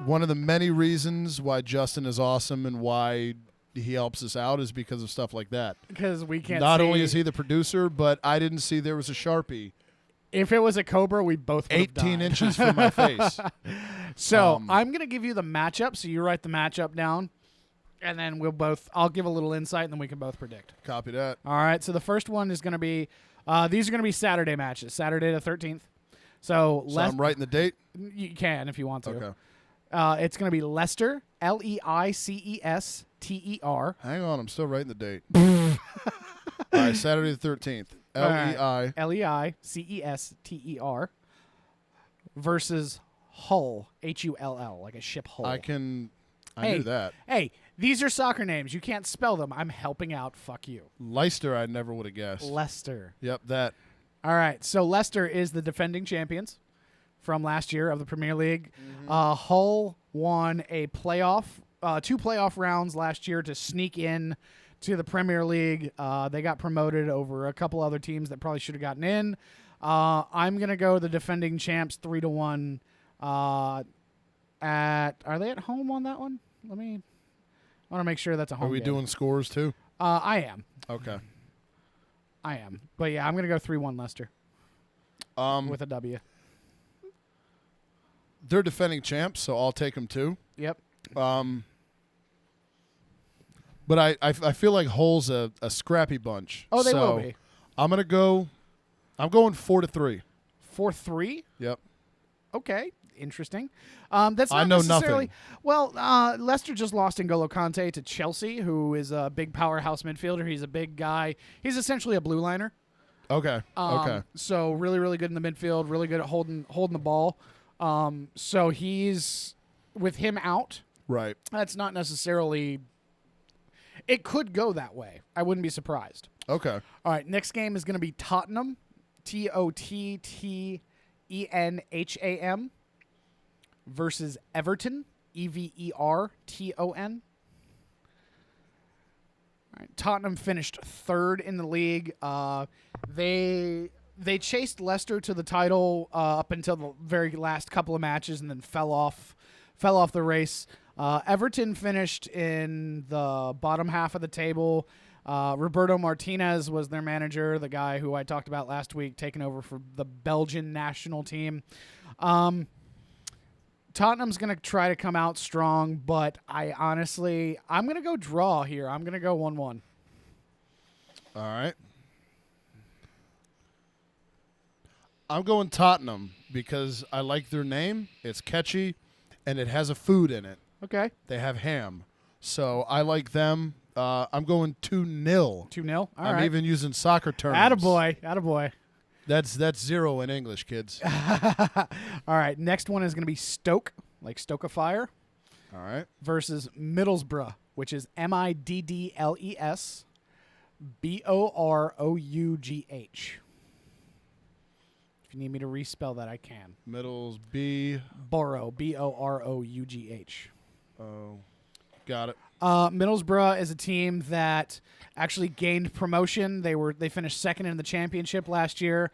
One of the many reasons why Justin is awesome and why he helps us out is because of stuff like that. Because we can't. Not see. only is he the producer, but I didn't see there was a Sharpie If it was a Cobra, we both would have 18 died. inches from my face. So I'm gonna give you the matchup. So you write the matchup down, and then I'll give a little insight, and then we can both predict. Copy that. All right. So the first one is gonna be. These are gonna be Saturday matches. Saturday the 13th. So I'm writing the date? You can if you want to. Okay. It's gonna be Leicester, Leicester. Hang on, I'm still writing the date. All right, Saturday the 13th. LEI. Leicester versus Hull, Hull, like a ship hull. I knew that. Hey, these are soccer names. You can't spell them. I'm helping out. Fuck you. Leicester, I never would have guessed. Leicester. Yep, that. All right. So Leicester is the defending champions from last year of the Premier League. Hull won a playoff, 2 playoff rounds last year to sneak in to the Premier League. They got promoted over a couple other teams that probably should have gotten in. I'm gonna go the defending champs 3-1. Are they at home on that one? I want to make sure that's a home. Are we game. doing scores too? I am. Okay. I am. But yeah, I'm gonna go 3-1 Leicester with a W. They're defending champs, so I'll take them too. Yep. But I feel like Hull's a scrappy bunch. Oh, they so will be. I'm going 4-3. 4-3. Yep. Okay, interesting. That's not I know necessarily. nothing. Well, Leicester just lost N'Golo Kante to Chelsea, who is a big powerhouse midfielder. He's a big guy. He's essentially a blue liner. Okay. Okay. So really, really good in the midfield. Really good at holding the ball. So he's with him out. Right. That's not necessarily. It could go that way. I wouldn't be surprised. Okay. All right. Next game is going to be Tottenham, Tottenham, versus Everton, Everton. All right. Tottenham finished third in the league. They chased Leicester to the title up until the very last couple of matches, and then fell off the race. Everton finished in the bottom half of the table. Roberto Martinez was their manager, the guy who I talked about last week, taking over for the Belgian national team. Tottenham's going to try to come out strong, but I'm going to go draw here. I'm going to go 1-1. All right. I'm going Tottenham because I like their name. It's catchy, and it has a food in it. Okay. They have ham. So I like them. I'm going 2-0. 2-0? All I'm right. even using soccer terms. Attaboy. That's 0 in English, kids. All right. Next one is going to be Stoke, like Stoke a Fire, All right. versus Middlesbrough, which is Middlesbrough. If you need me to respell that, I can. Middles B. Borough, Boroughh. Oh, got it. Middlesbrough is a team that actually gained promotion. They finished second in the championship last year.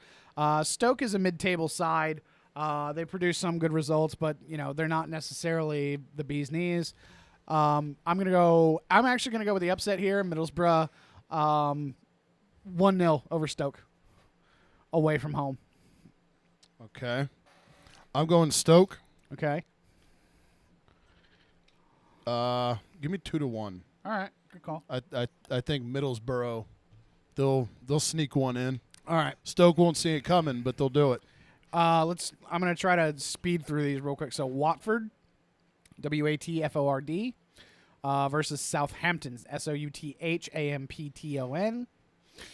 Stoke is a mid-table side. They produce some good results, but they're not necessarily the bee's knees. I'm actually gonna go with the upset here. Middlesbrough, 1-0 over Stoke, away from home. Okay. I'm going Stoke. Okay. Give me 2-1. All right. Good call. I think Middlesbrough, they'll sneak one in. All right. Stoke won't see it coming, but they'll do it. I'm going to try to speed through these real quick. So Watford, Watford, versus Southampton, Southampton.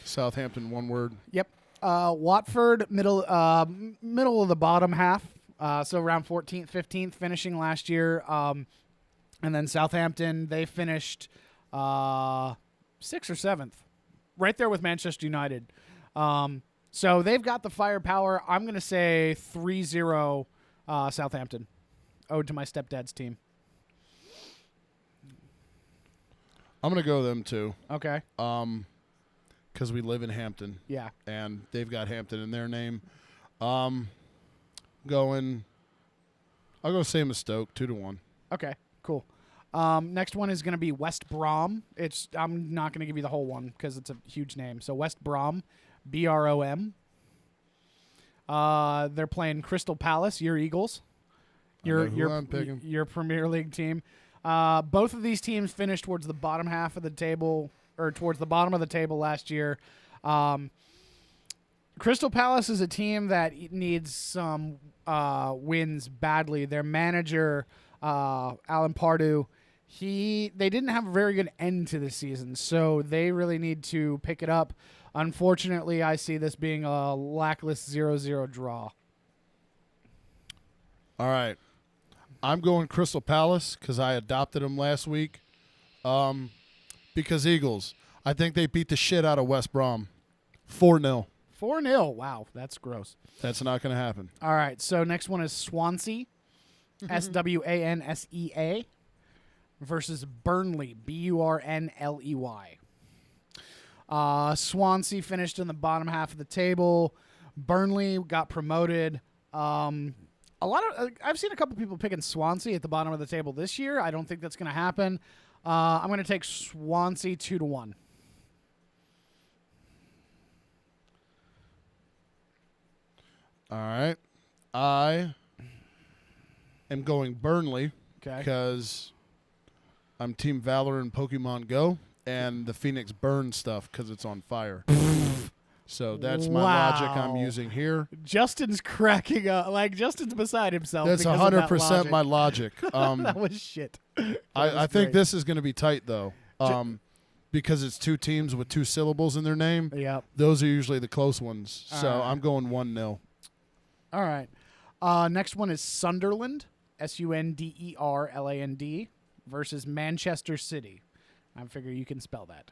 Southampton, one word. Yep. Watford, middle of the bottom half, so around 14th, 15th, finishing last year. And then Southampton, they finished 6th or 7th, right there with Manchester United. So they've got the firepower. I'm going to say 3-0 Southampton, owed to my stepdad's team. I'm going to go them too. Okay. Because we live in Hampton. Yeah. And they've got Hampton in their name. I'll go same as Stoke, 2-1. Okay, cool. Next one is going to be West Brom. I'm not going to give you the whole one because it's a huge name. So West Brom, Brom. They're playing Crystal Palace, your Eagles. I'm picking. Your Premier League team. Both of these teams finished towards the bottom half of the table, or towards the bottom of the table last year. Crystal Palace is a team that needs some wins badly. Their manager, Alan Pardew, they didn't have a very good end to the season, so they really need to pick it up. Unfortunately, I see this being a lackless 0-0 draw. All right. I'm going Crystal Palace because I adopted them last week. Because Eagles, I think they beat the shit out of West Brom. 4-0. 4-0. Wow, that's gross. That's not going to happen. All right, so next one is Swansea, Swansea, versus Burnley, Burnley. Swansea finished in the bottom half of the table. Burnley got promoted. I've seen a couple people picking Swansea at the bottom of the table this year. I don't think that's going to happen. I'm going to take Swansea 2-1. All right. I am going Burnley Okay. because I'm Team Valor in Pokemon Go and the Phoenix Burn stuff because it's on fire. So that's my logic I'm Wow. using here. Justin's cracking up. Like, Justin's beside himself. That's because of that 100% my logic. That was shit. I think great. this is going to be tight, though, because it's two teams with two syllables in their name. Yep. Those are usually the close ones. So All right. I'm going 1-0. All right. Next one is Sunderland, Sunderland, versus Manchester City. I figure you can spell that.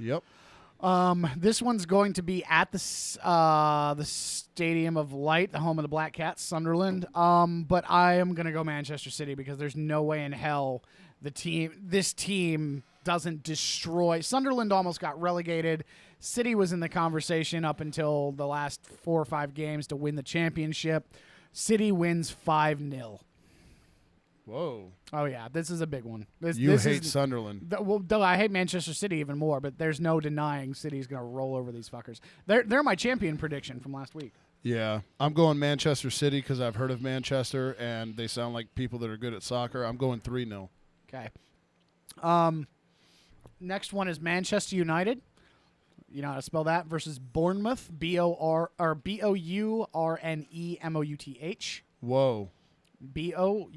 Yep. This one's going to be at the Stadium of Light, the home of the Black Cats, Sunderland. But I am gonna go Manchester City because there's no way in hell this team doesn't destroy. Sunderland almost got relegated. City was in the conversation up until the last 4 or 5 games to win the championship. City wins 5-0. Whoa. Oh yeah, this is a big one. You hate Sunderland. Well, though I hate Manchester City even more, but there's no denying City's going to roll over these fuckers. They're my champion prediction from last week. Yeah. I'm going Manchester City because I've heard of Manchester, and they sound like people that are good at soccer. I'm going 3-0. Okay. Next one is Manchester United. You know how to spell that? Versus Bournemouth, Bournemouth. Whoa. Bournemouth.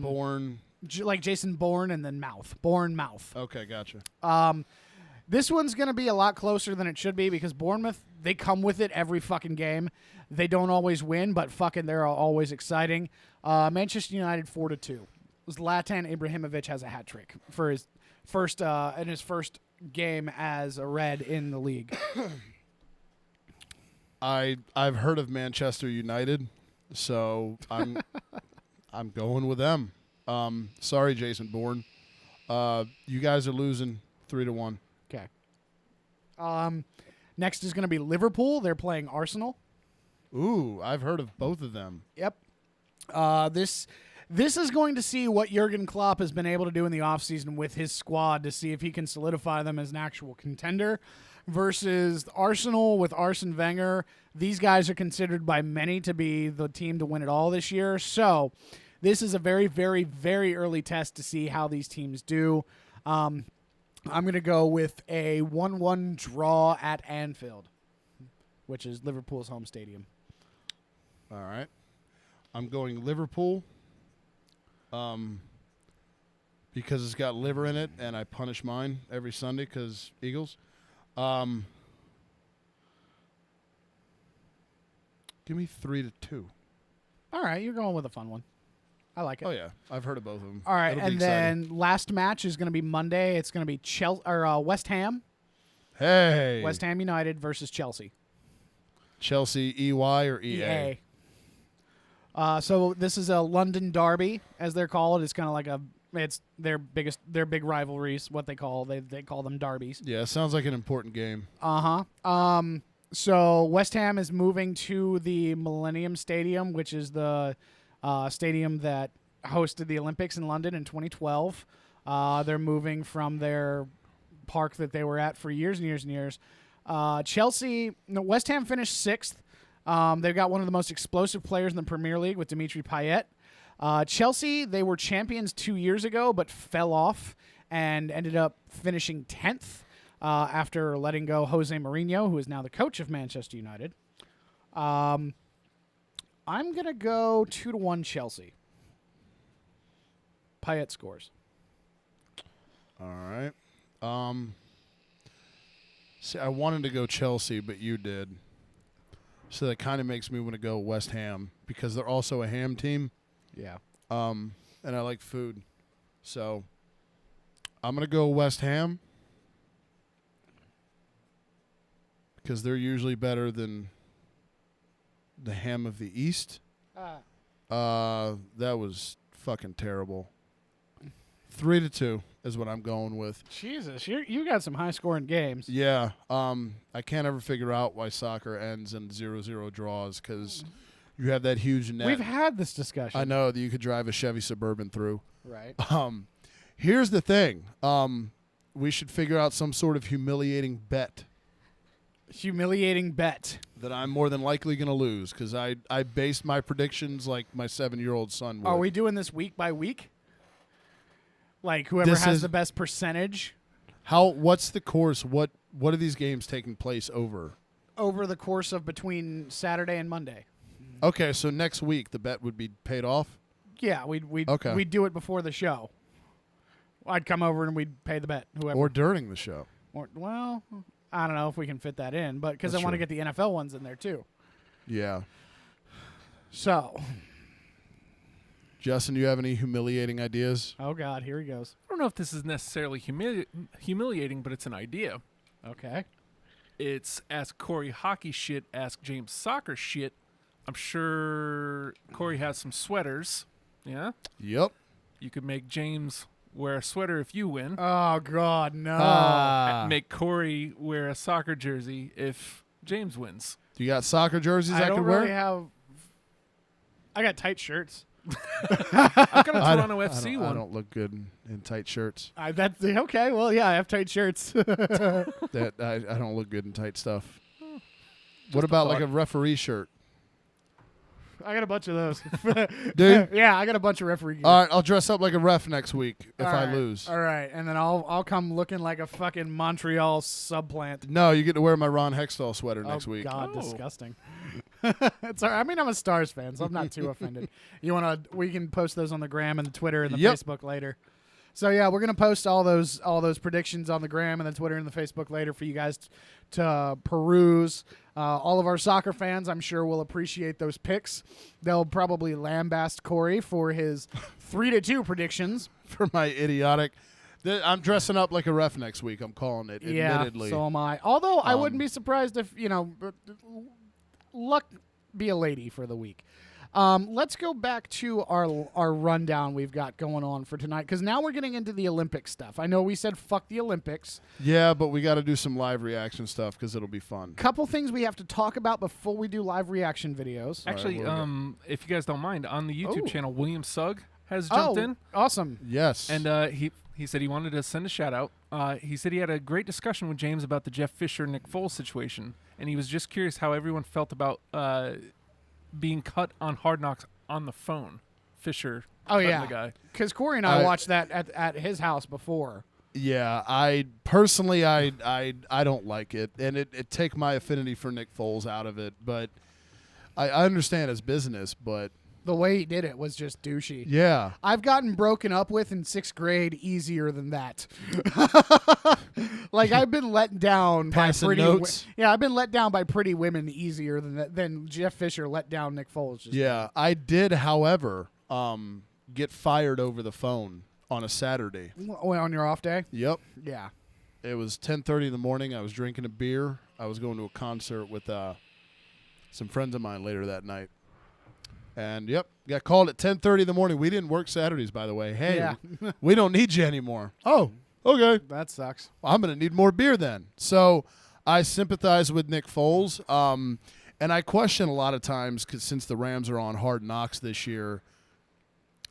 Born. Like Jason Bourne and then Bournemouth. Okay, gotcha. This one's going to be a lot closer than it should be because Bournemouth, they come with it every fucking game. They don't always win, but fucking they're always exciting. Manchester United 4-2. Zlatan Ibrahimovic has a hat trick for his first game as a Red in the league. I've heard of Manchester United, so I'm going with them. Sorry, Jason Bourne. You guys are losing 3-1. Okay. Next is going to be Liverpool. They're playing Arsenal. Ooh, I've heard of both of them. Yep. This is going to see what Jurgen Klopp has been able to do in the offseason with his squad to see if he can solidify them as an actual contender versus Arsenal with Arsene Wenger. These guys are considered by many to be the team to win it all this year. So this is a very, very, very early test to see how these teams do. I'm going to go with a 1-1 draw at Anfield, which is Liverpool's home stadium. All right. I'm going Liverpool because it's got liver in it, and I punish mine every Sunday because Eagles. Give me 3-2. All right, you're going with a fun one. I like it. Oh, yeah. I've heard of both of them. All right, It'll be and exciting. then last match is going to be Monday. It's going to be West Ham. Hey. West Ham United versus Chelsea. Chelsea, EY or EA? So this is a London derby, as they're called. It's kind of like it's their big rivalries. What they call them derbies. Yeah, sounds like an important game. So West Ham is moving to the Millennium Stadium, which is the stadium that hosted the Olympics in London in 2012. They're moving from their park that they were at for years and years and years. West Ham finished 6th. They've got one of the most explosive players in the Premier League with Dimitri Payet. Chelsea, they were champions 2 years ago, but fell off and ended up finishing 10th after letting go Jose Mourinho, who is now the coach of Manchester United. I'm going to go 2-1 Chelsea. Payet scores. All right. See, I wanted to go Chelsea, but you did. So that kind of makes me want to go West Ham because they're also a ham team. Yeah. And I like food. So I'm going to go West Ham because they're usually better than the ham of the East. That was fucking terrible. 3-2 is what I'm going with. Jesus, you got some high-scoring games. Yeah. I can't ever figure out why soccer ends in 0-0 draws because you have that huge net. We've had this discussion. I know that you could drive a Chevy Suburban through. Right. Here's the thing. We should figure out some sort of humiliating bet that I'm more than likely going to lose because I based my predictions like my 7-year-old son would. Are we doing this week by week? Like whoever This has is- the best percentage What's the course? What are these games taking place over? over the course of between Saturday and Monday. Okay, so next week the bet would be paid off. Yeah, we'd Okay. we'd do it before the show. I'd come over and we'd pay the bet. Whoever. Or during the show. Well, I don't know if we can fit that in, but because I That's want to true. get the NFL ones in there too. Yeah. So, Justin, do you have any humiliating ideas? oh God, here he goes. I don't know if this is necessarily humiliating, but it's an idea. Okay. It's ask Corey hockey shit, ask James soccer shit. I'm sure Corey has some sweaters. Yeah? Yep. You could make James wear a sweater if you win. Oh God, no. Make Corey wear a soccer jersey if James wins. Do you got soccer jerseys I, I don't could really wear? have. I got tight shirts. I've got a I Toronto don't- FC I one. don't look good in tight shirts. That's okay. Well, yeah, I have tight shirts. That I don't look good in tight stuff. What about like a referee shirt? I got a bunch of those. Dude. Yeah, I got a bunch of referee gear. All right, I'll dress up like a ref next week if All I right, lose. All right, and then I'll come looking like a fucking Montreal subplant. No, you get to wear my Ron Hextall sweater next Oh week. God, Oh. disgusting. It's all right. I mean, I'm a Stars fan, so I'm not too offended. We can post those on the gram and the Twitter and the Yep. Facebook later. So yeah, we're gonna post all those predictions on the gram and the Twitter and the Facebook later for you guys to peruse. All of our soccer fans, I'm sure, will appreciate those picks. They'll probably lambaste Corey for his 3-2 predictions. For my idiotic. I'm dressing up like a ref next week. I'm calling it. Yeah, Admittedly. so am I. Although I wouldn't be surprised if luck be a lady for the week. Let's go back to our rundown we've got going on for tonight, because now we're getting into the Olympic stuff. I know we said fuck the Olympics. Yeah, but we got to do some live reaction stuff because it'll be fun. Couple things we have to talk about before we do live reaction videos. Actually, what we if you guys don't mind, on the YouTube Oh. channel, William Sugg has jumped in. Awesome. Yes. And he said he wanted to send a shout out. He said he had a great discussion with James about the Jeff Fisher Nick Foles situation, and he was just curious how everyone felt about being cut on Hard Knocks on the phone. Fisher. Oh cutting yeah, the guy. because Corey and I I- watched that at his house before. Yeah, I personally I don't like it, and it take my affinity for Nick Foles out of it. But I understand his business, but The way he did it was just douchey. yeah, I've gotten broken up with in 6th grade easier than that. Like I've been let down by Passing pretty. notes? Yeah, I've been let down by pretty women easier than Jeff Fisher let down Nick Foles. Just yeah. I did, however, get fired over the phone on a Saturday. on your off day. Yep, Yeah. it was 10:30 in the morning. I was drinking a beer. I was going to a concert with some friends of mine later that night. And yep, got called at 10:30 in the morning. We didn't work Saturdays, by the way. Hey, Yeah. we don't need you anymore. Oh, okay. That sucks. I'm going to need more beer then. So I sympathize with Nick Foles. And I question a lot of times, because since the Rams are on Hard Knocks this year,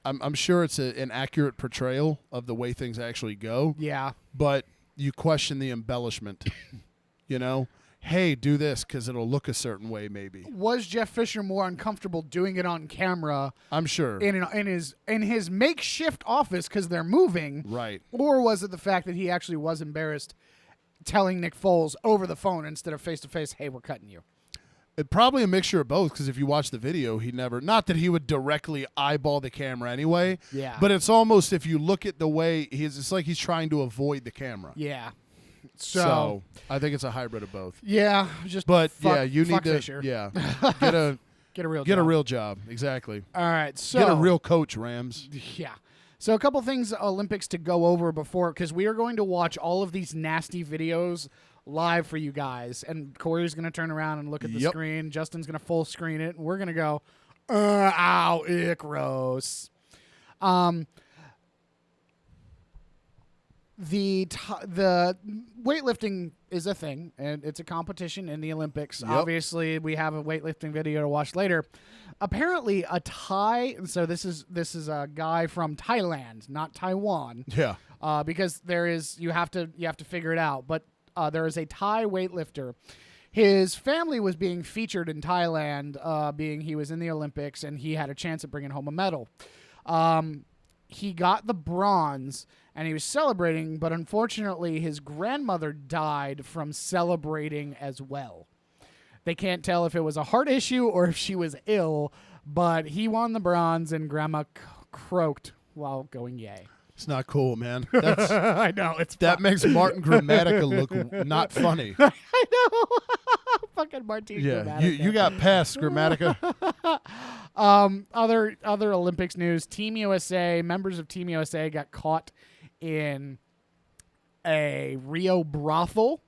I'm sure it's an accurate portrayal of the way things actually go. Yeah. But you question the embellishment. You know? Hey, do this because it'll look a certain way maybe. Was Jeff Fisher more uncomfortable doing it on camera I'm sure. in his makeshift office because they're moving? Right. Or was it the fact that he actually was embarrassed telling Nick Foles over the phone instead of face to face, "Hey, we're cutting you"? Probably a mixture of both, because if you watch the video, he never, not that he would directly eyeball the camera anyway. Yeah. But it's almost, if you look at the way it's like he's trying to avoid the camera. Yeah. So I think it's a hybrid of both. Yeah, just But fuck, yeah, you need fuck to Fisher. yeah get a real get a job. real job. Exactly. All right, so Get a real coach, Rams. yeah. So a couple things Olympics to go over before, because we are going to watch all of these nasty videos live for you guys, and Corey's going to turn around and look at the Yep. screen. Justin's going to full screen it, and we're going to go, ow, ick, gross. The weightlifting is a thing, and it's a competition in the Olympics. Yep. Obviously, we have a weightlifting video to watch later. Apparently, a Thai. So this is a guy from Thailand, not Taiwan, Yeah. because you have to figure it out. But there is a Thai weightlifter. His family was being featured in Thailand, being he was in the Olympics and he had a chance at bringing home a medal. he got the bronze and he was celebrating, but unfortunately his grandmother died from celebrating as well. They can't tell if it was a heart issue or if she was ill, but he won the bronze and Grandma croaked while going yay. It's not cool, man. That's, I know. that makes Martin Gramatica look not funny. I know. Fucking Martin Yeah, Gramatica. you got past Gramatica. Other Olympics news. Team USA, members of Team USA got caught in a Rio brothel.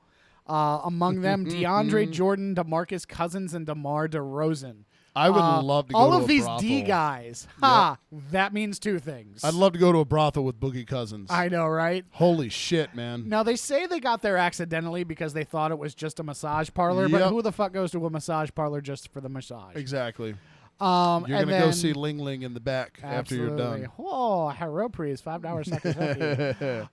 Among them, DeAndre Jordan, DeMarcus Cousins, and DeMar DeRozan. I would love to go all to of a these brothel. D guys. Ha! That means two things. I'd love to go to a brothel with Boogie Cousins. I know, right? Holy shit, man. Now, they say they got there accidentally because they thought it was just a massage parlor, but Yep. who the fuck goes to a massage parlor just for the massage? Exactly. You're and going to go then- see Ling Ling in the back after you're Absolutely. done. Oh, hello, please. $5 suckers.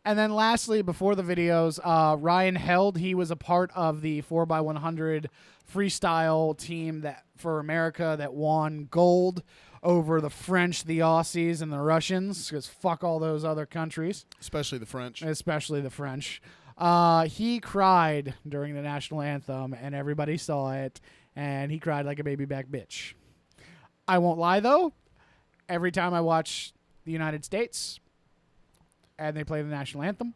And then lastly, before the videos, Ryan Held, he was a part of the 4x100 freestyle team that for America that won gold over the French, the Aussies, and the Russians, because fuck all those other countries, Especially the French. especially the French. He cried during the national anthem, and everybody saw it, and he cried like a baby back bitch. I won't lie, though. Every time I watch the United States and they play the national anthem,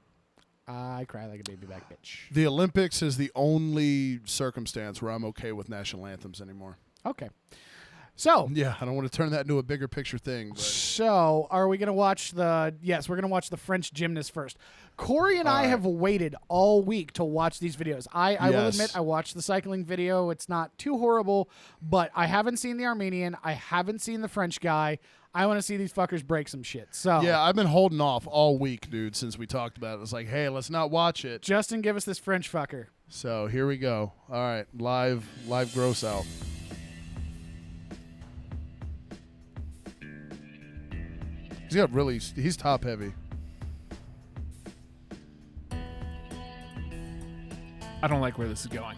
I cry like a baby back bitch. The Olympics is the only circumstance where I'm okay with national anthems anymore. Okay. So, Yeah, I don't want to turn that into a bigger picture thing. But So, are we going to watch the... Yes, we're going to watch the French gymnast first. Corey and I have waited all week to watch these videos. I will Yes. admit, I watched the cycling video. It's not too horrible, but I haven't seen the Armenian. I haven't seen the French guy. I want to see these fuckers break some shit. So, yeah, I've been holding off all week, dude, since we talked about it. It's like, hey, let's not watch it. Justin, give us this French fucker. So here we go. All right, live gross out. He's top heavy. I don't like where this is going.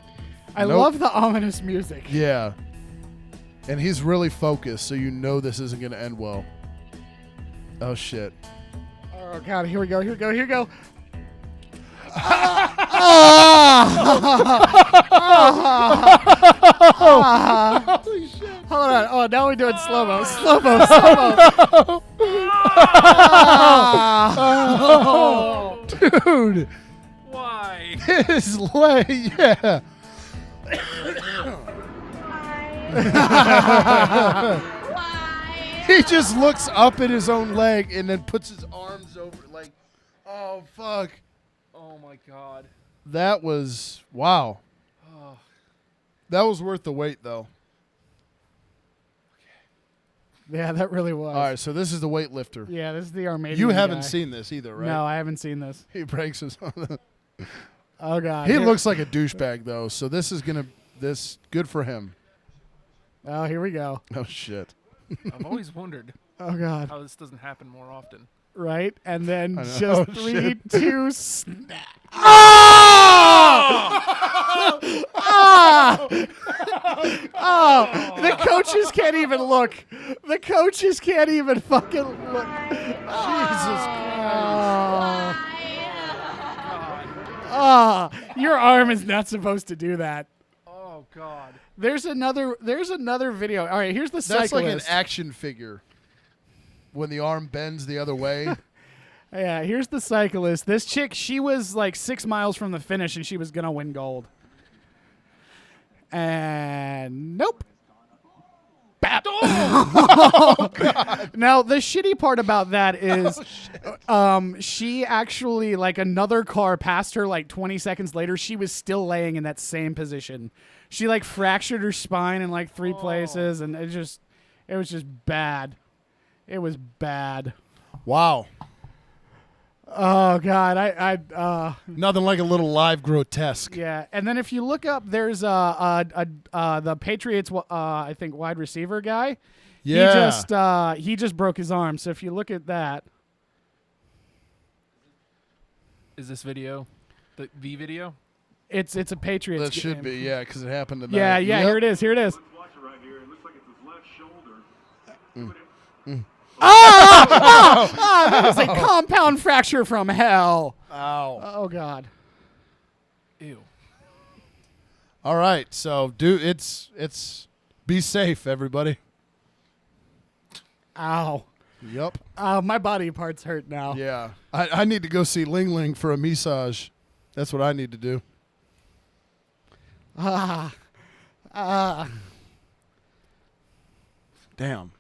I Nope. love the ominous music. Yeah. And he's really focused, so you know this isn't going to end well. Oh, shit. Oh, God, here we go, here we go, here we go. Holy shit. Hold on. Oh, now we're doing slow-mo. Slow-mo, slow-mo. Dude. Why? His leg, yeah. He just looks up at his own leg and then puts his arms over it like, oh, fuck. Oh my God. That was, wow. That was worth the wait, though. Yeah, that really was. All right, so this is the weightlifter. Yeah, this is the Armenian You haven't guy. seen this either, right? No, I haven't seen this. He breaks his Oh, God. He Here- looks like a douchebag, though, so this is going to, good for him. Oh, here we go. Oh, shit. I've always wondered Oh, God. how this doesn't happen more often. Right? And then I know. just Oh, 3, shit. 2, snap. Oh, the coaches can't even look. The coaches can't even fucking look. Jesus Christ. Your arm is not supposed to do that. Oh God. There's another video. All right, here's the That's cyclist. like an action figure when the arm bends the other way. Yeah, here's the cyclist. This chick, she was like 6 miles from the finish and she was going to win gold. And nope. Bap. Oh, God. Now, the shitty part about that is she actually, like another car passed her like 20 seconds later. She was still laying in that same position. She like fractured her spine in like 3 places and it was just bad. It was bad. Wow. Oh God, I Nothing like a little live grotesque. yeah. And then if you look up, there's the Patriots I think wide receiver guy. Yeah. He just broke his arm. So if you look at that, Is this video the video? it's a Patriots. That should game. be, yeah, because it happened tonight. Yeah, yeah. Yep. Here it is. Here it is. That was a compound fracture from hell. Ow. Oh, God. Ew. All right, so it's be safe, everybody. Ow. Yep. My body parts hurt now. Yeah. I need to go see Ling Ling for a massage. That's what I need to do. Damn.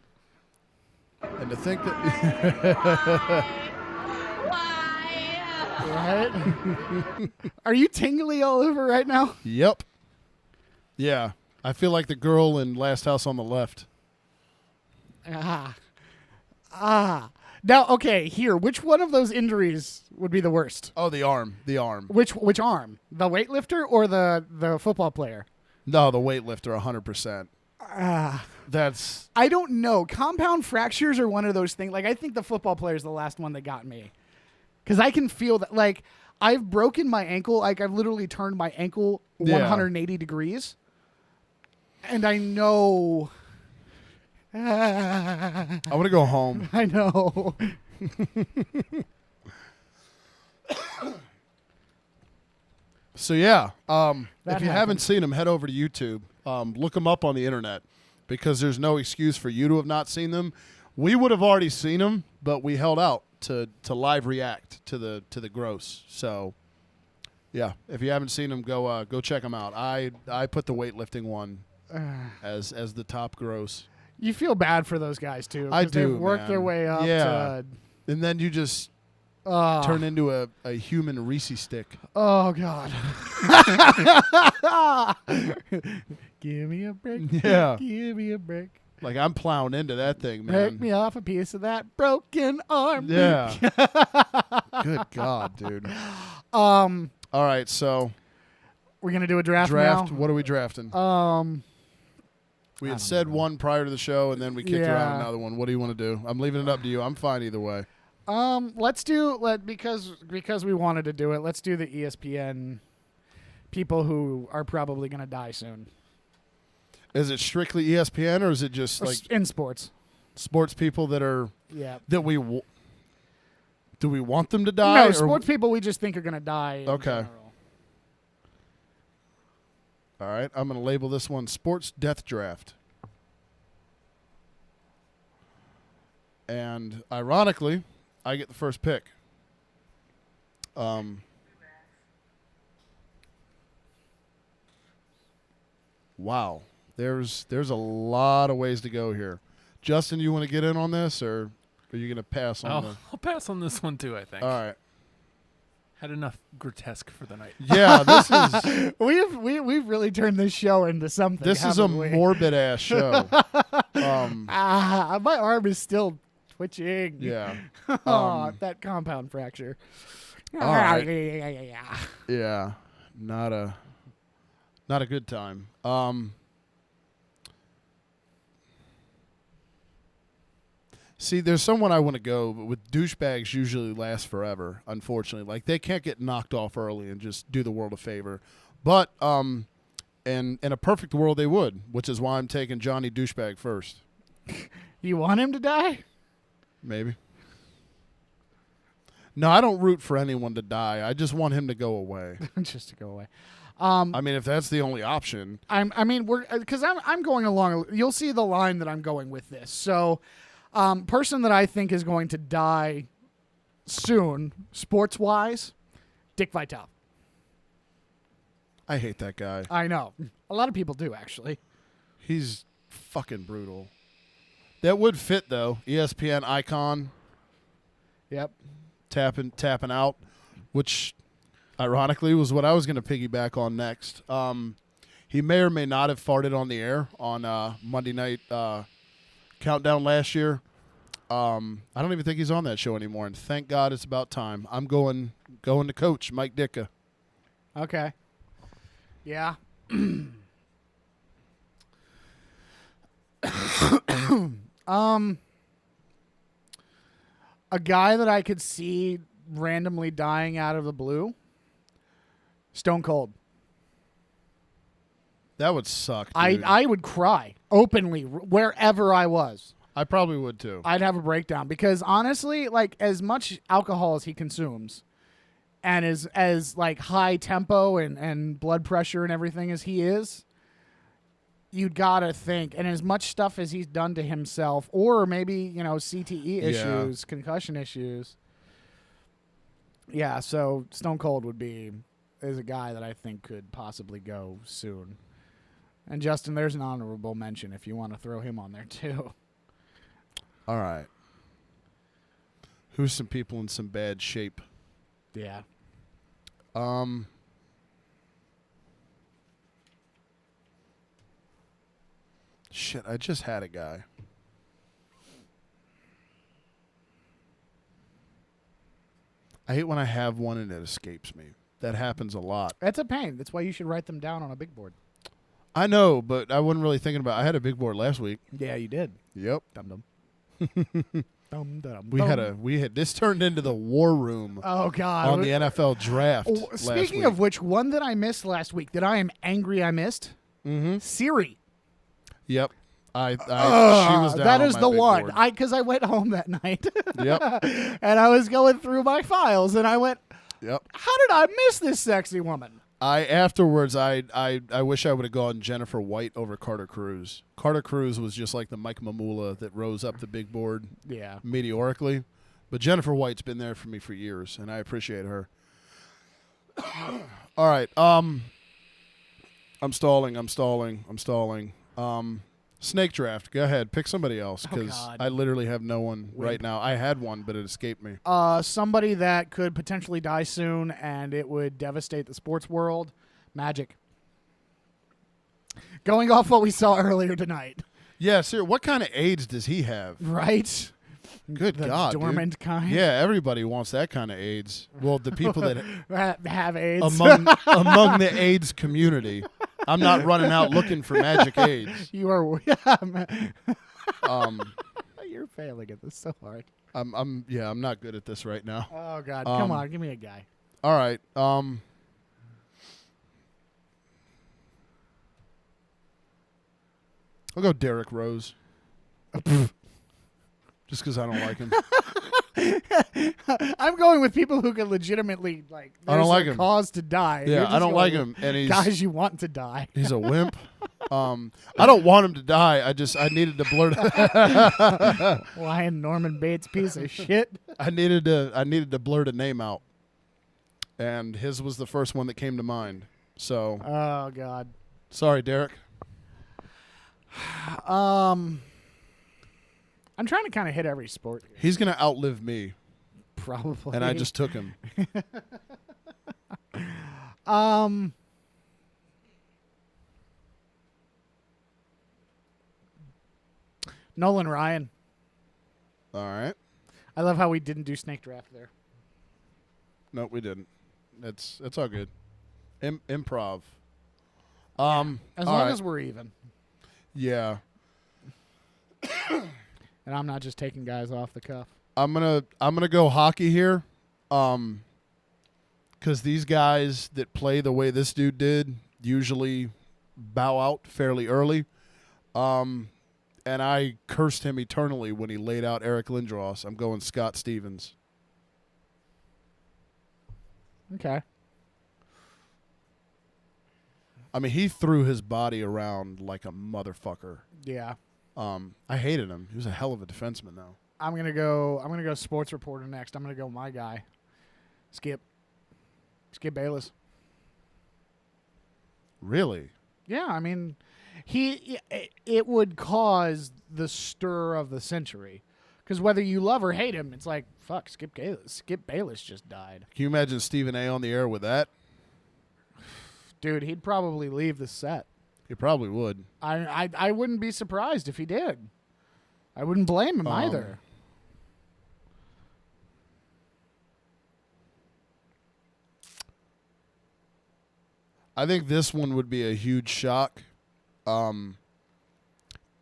And to think that Right? Are you tingly all over right now? Yep. Yeah. I feel like the girl in Last House on the Left. Now, okay, here. Which one of those injuries would be the worst? Oh, the arm. The arm. Which arm? The weightlifter or the football player? No, the weightlifter, 100%. That's... I don't know. Compound fractures are one of those things. Like, I think the football player is the last one that got me. Because I can feel that, like, I've broken my ankle. Like, I've literally turned my ankle 180 degrees. And I know... I want to go home. I know. So, yeah. If you happened. haven't seen them, head over to YouTube. Look them up on the internet because there's no excuse for you to have not seen them. We would have already seen them, but we held out to live react to the gross. So, yeah, if you haven't seen them, go check them out. I put the weightlifting one as the top gross. You feel bad for those guys, too. I 'cause do, They've worked man. their way up Yeah. to... And then you just turn into a human Reese stick. Oh, God. Give me a break. Yeah. Give me a break. Like, I'm plowing into that thing, man. Pick me off a piece of that broken arm. Yeah. Good God, dude. All right, so We're going to do a draft draft. now? What are we drafting? We had said one prior to the show, and then we kicked around another one. What do you want to do? I'm leaving it up to you. I'm fine either way. Let's do because we wanted to do it. Let's do the ESPN people who are probably going to die soon. Is it strictly ESPN, or is it just like In sports? sports people that are Yeah. that we do we want them to die? No, or sports people we just think are going to die. In Okay. general. All right, I'm going to label this one Sports Death Draft. And ironically, I get the first pick. Wow. There's a lot of ways to go here. Justin, you want to get in on this, or are you going to pass on I'll pass on this one too, I think. All right. Had enough grotesque for the night. Yeah, this is We've really turned this show into something. this is a haven't we? morbid ass show. My arm is still twitching. Yeah. That compound fracture. All right. Yeah. Yeah, not a good time. See, there's someone I want to go, but with douchebags usually last forever, unfortunately. Like, they can't get knocked off early and just do the world a favor. But in a perfect world, they would, which is why I'm taking Johnny Douchebag first. You want him to die? Maybe. No, I don't root for anyone to die. I just want him to go away. Just to go away. I mean, if that's the only option. I'm going along. You'll see the line that I'm going with this. So, person that I think is going to die soon, sports wise, Dick Vitale. I hate that guy. I know. A lot of people do, actually. He's fucking brutal. That would fit, though. ESPN icon. Yep. Tapping out, which ironically was what I was going to piggyback on next. He may or may not have farted on the air on Monday Night Countdown last year. I don't even think he's on that show anymore, and thank God it's about time. I'm going to coach Mike Ditka. Okay. Yeah. A guy that I could see randomly dying out of the blue, Stone Cold. That would suck, dude. I would cry openly wherever I was. I probably would too. I'd have a breakdown because honestly, like as much alcohol as he consumes and as like high tempo and blood pressure and everything as he is, you'd gotta think, and as much stuff as he's done to himself, or maybe, CTE issues, concussion issues. Yeah, so Stone Cold is a guy that I think could possibly go soon. And Justin, there's an honorable mention if you want to throw him on there too. All right. Who's some people in some bad shape? Yeah. Shit, I just had a guy. I hate when I have one and it escapes me. That happens a lot. That's a pain. That's why you should write them down on a big board. I know, but I wasn't really thinking about. I had a big board last week. Yeah, you did. Yep. Dum dum. We had this turned into the war room. Oh God! On the NFL draft. Speaking of which, one that I missed last week that I am angry I missed. Mm-hmm. Siri. Yep. She was down that on is my the big one. board. Because I went home that night. Yep. And I was going through my files, and I went, Yep. how did I miss this sexy woman? Afterwards, I wish I would have gone Jennifer White over Carter Cruz. Carter Cruz was just like the Mike Mamula that rose up the big board meteorically. But Jennifer White's been there for me for years, and I appreciate her. All right. I'm stalling. Snake draft. Go ahead. Pick somebody else because I literally have no one right now. I had one, but it escaped me. Somebody that could potentially die soon and it would devastate the sports world. Magic. Going off what we saw earlier tonight. Yeah, sir. What kind of AIDS does he have? Right? Good the God, dormant dude. kind. Yeah, everybody wants that kind of AIDS. Well, the people that have AIDS among the AIDS community. I'm not running out looking for magic AIDS. You are. You're failing at this so hard. I'm not good at this right now. Oh God, come on, give me a guy. All right. I'll go Derrick Rose. Just because I don't like him. I'm going with people who can legitimately I don't like a him. Cause to die. Yeah, I don't like him, and he's guys you want to die. He's a wimp. I don't want him to die. I needed to blurt. Lion Norman Bates piece of shit. I needed to blurt a name out, and his was the first one that came to mind. So. Oh God. Sorry, Derek. I'm trying to kind of hit every sport here. He's going to outlive me. Probably. And I just took him. Nolan Ryan. All right. I love how we didn't do snake draft there. No, we didn't. It's all good. Improv. As long as we're even. Yeah. And I'm not just taking guys off the cuff. I'm gonna go hockey here, because these guys that play the way this dude did usually bow out fairly early, and I cursed him eternally when he laid out Eric Lindros. I'm going Scott Stevens. Okay. I mean, he threw his body around like a motherfucker. Yeah. I hated him. He was a hell of a defenseman, though. I'm gonna go sports reporter next. I'm gonna go my guy, Skip Bayless. Really? Yeah, I mean, it would cause the stir of the century, because whether you love or hate him, it's like fuck. Skip Bayless just died. Can you imagine Stephen A. on the air with that? Dude, he'd probably leave the set. He probably would. I wouldn't be surprised if he did. I wouldn't blame him either. I think this one would be a huge shock. And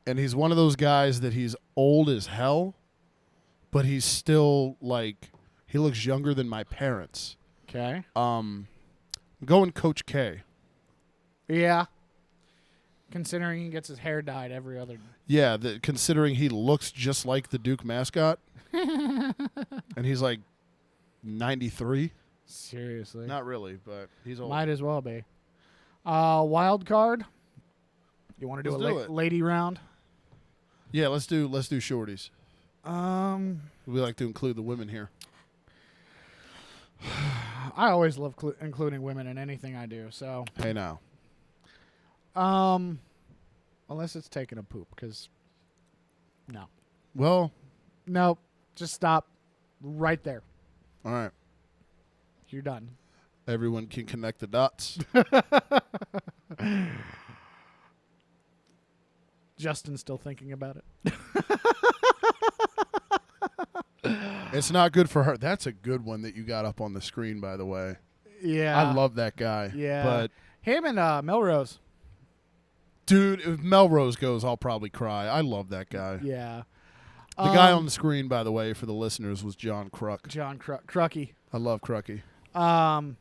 he's one of those guys that he's old as hell, but he's still he looks younger than my parents. Okay. I'm going Coach K. Yeah. Considering he gets his hair dyed every other. Yeah, considering he looks just like the Duke mascot, and he's like 93. Seriously. Not really, but he's old. Might as well be. Wild card. You want to do Let's a do it. lady round? Yeah, let's do shorties. We like to include the women here. I always love including women in anything I do. So. Hey now. Unless it's taking a poop, because no. Well, No, just stop right there. all right. You're done. Everyone can connect the dots. Justin's still thinking about it. It's not good for her. That's a good one that you got up on the screen, by the way. Yeah. I love that guy. Yeah. But, him and Melrose. dude, if Melrose goes, I'll probably cry. I love that guy. Yeah. The guy on the screen, by the way, for the listeners, was John Kruk. John Crucky. I love Crucky. Um,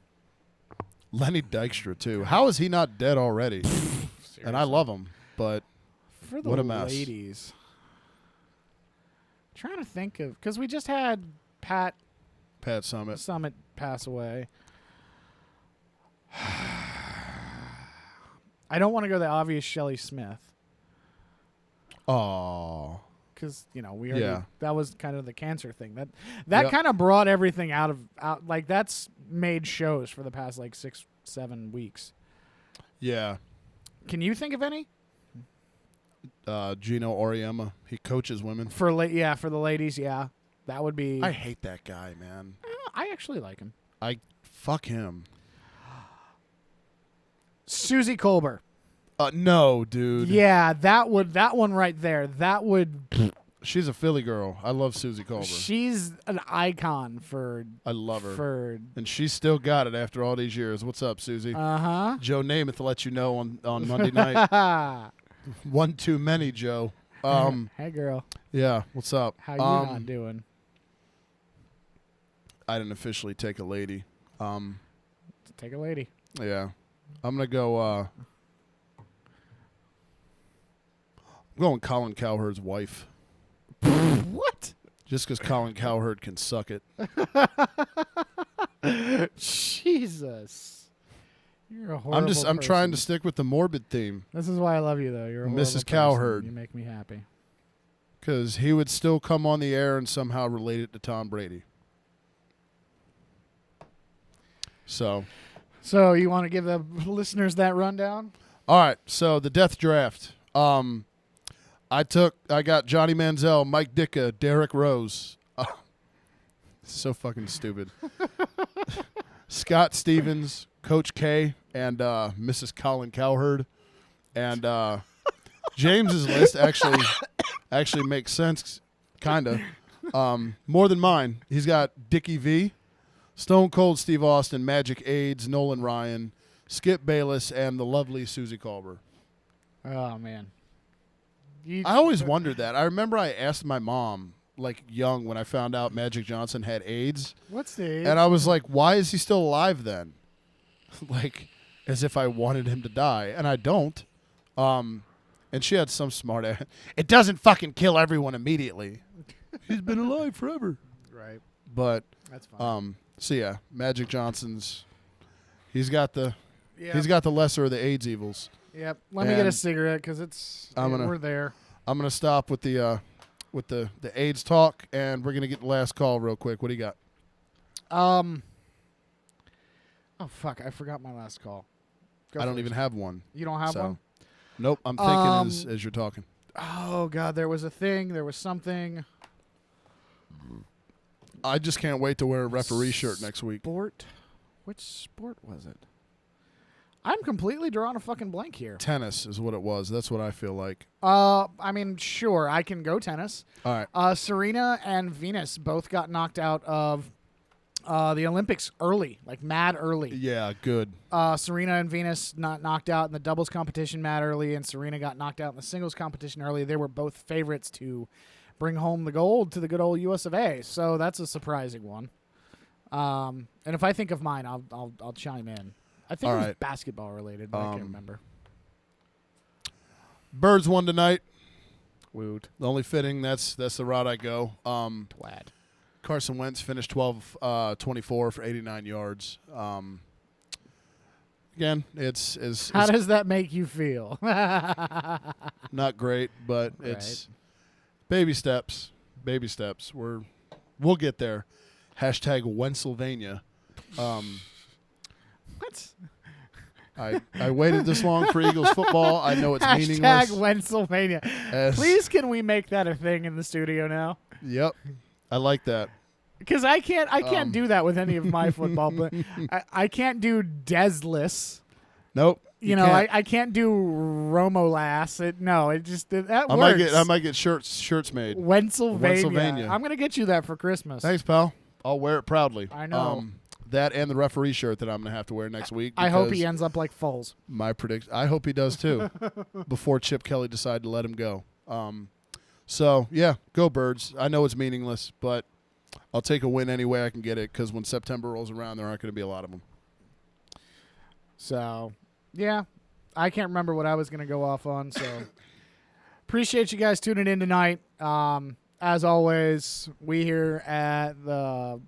Lenny Dykstra, too. How is he not dead already? And I love him, but for the what a mess. ladies. Trying to think of, because we just had Pat Summit. pass away. I don't want to go the obvious Shelley Smith. Oh. Because, we already, Yeah. that was kind of the cancer thing. That Yep. kind of brought everything out, like, that's made shows for the past, like, 6-7 weeks. Yeah. Can you think of any? Gino Auriemma. He coaches women. For the ladies, yeah. That would be... I hate that guy, man. I actually like him. Fuck him. Susie Colbert. No, dude. Yeah, that one right there. That would... She's a Philly girl. I love Susie Colbert. She's an icon for... I love her. For... And she's still got it after all these years. What's up, Susie? Uh-huh. Joe Namath let you know on Monday night. One too many, Joe. Hey, girl. Yeah, what's up? How you not doing? I didn't officially take a lady. Take a lady. Yeah. I'm going to go... I'm going Colin Cowherd's wife. What? Just because Colin Cowherd can suck it. Jesus. You're a horrible I'm trying to person. stick with the morbid theme. This is why I love you, though. You're a horrible Mrs. person. Cowherd. You make me happy. Because he would still come on the air and somehow relate it to Tom Brady. So you want to give the listeners that rundown? all right. So the death draft. I got Johnny Manziel, Mike Ditka, Derrick Rose. So fucking stupid. Scott Stevens, Coach K, and Mrs. Colin Cowherd. And James's list actually makes sense, kind of. More than mine. He's got Dickie V, Stone Cold Steve Austin, Magic AIDS, Nolan Ryan, Skip Bayless, and the lovely Susie Colbert. Oh, man. I always wondered that. I remember I asked my mom, like young, when I found out Magic Johnson had AIDS. What's the AIDS? And I was like, why is he still alive then? Like, as if I wanted him to die. And I don't. And she had some smart ass. It doesn't fucking kill everyone immediately. He's been alive forever. Right. But, That's fine. so yeah, Magic Johnson's, he's got the Yep. lesser of the AIDS evils. Yep. Let me get a And cigarette because we're there. I'm gonna stop with the AIDS talk, and we're gonna get the last call real quick. What do you got? Oh fuck! I forgot my last call. I don't even have one. You don't have one? Nope. I'm thinking as you're talking. Oh god, there was a thing. There was something. I just can't wait to wear a referee shirt next week. Sport. Which sport was it? I'm completely drawing a fucking blank here. Tennis is what it was. That's what I feel like. I mean, sure, I can go tennis. All right. Serena and Venus both got knocked out of the Olympics early, like mad early. Yeah, good. Serena and Venus not knocked out in the doubles competition mad early, and Serena got knocked out in the singles competition early. They were both favorites to bring home the gold to the good old US of A. So that's a surprising one. And if I think of mine, I'll chime in. I think All it was right. basketball related, but I can't remember. Birds won tonight. Woot. Only fitting. That's the route I go. Twad. Carson Wentz finished 12-24 for 89 yards. Again, it's How does that make you feel? not great, but it's baby steps. Baby steps. We'll get there. Hashtag Wennsylvania. What? I waited this long for Eagles football. I know it's meaningless. Hashtag Wennsylvania. Please, can we make that a thing in the studio now? Yep. I like that. Because I can't do that with any of my football. But I can't do Desless. Nope. You know, I can't do Romolas. That works. I might get shirts made. Wennsylvania. I'm gonna get you that for Christmas. Thanks, pal. I'll wear it proudly. I know. That and the referee shirt that I'm gonna have to wear next week. I hope he ends up like Foles. My prediction. I hope he does too. Before Chip Kelly decided to let him go. So yeah, go Birds. I know it's meaningless, but I'll take a win any way I can get it, because when September rolls around, there aren't going to be a lot of them. So, yeah, I can't remember what I was going to go off on. So, appreciate you guys tuning in tonight. As always, we here at the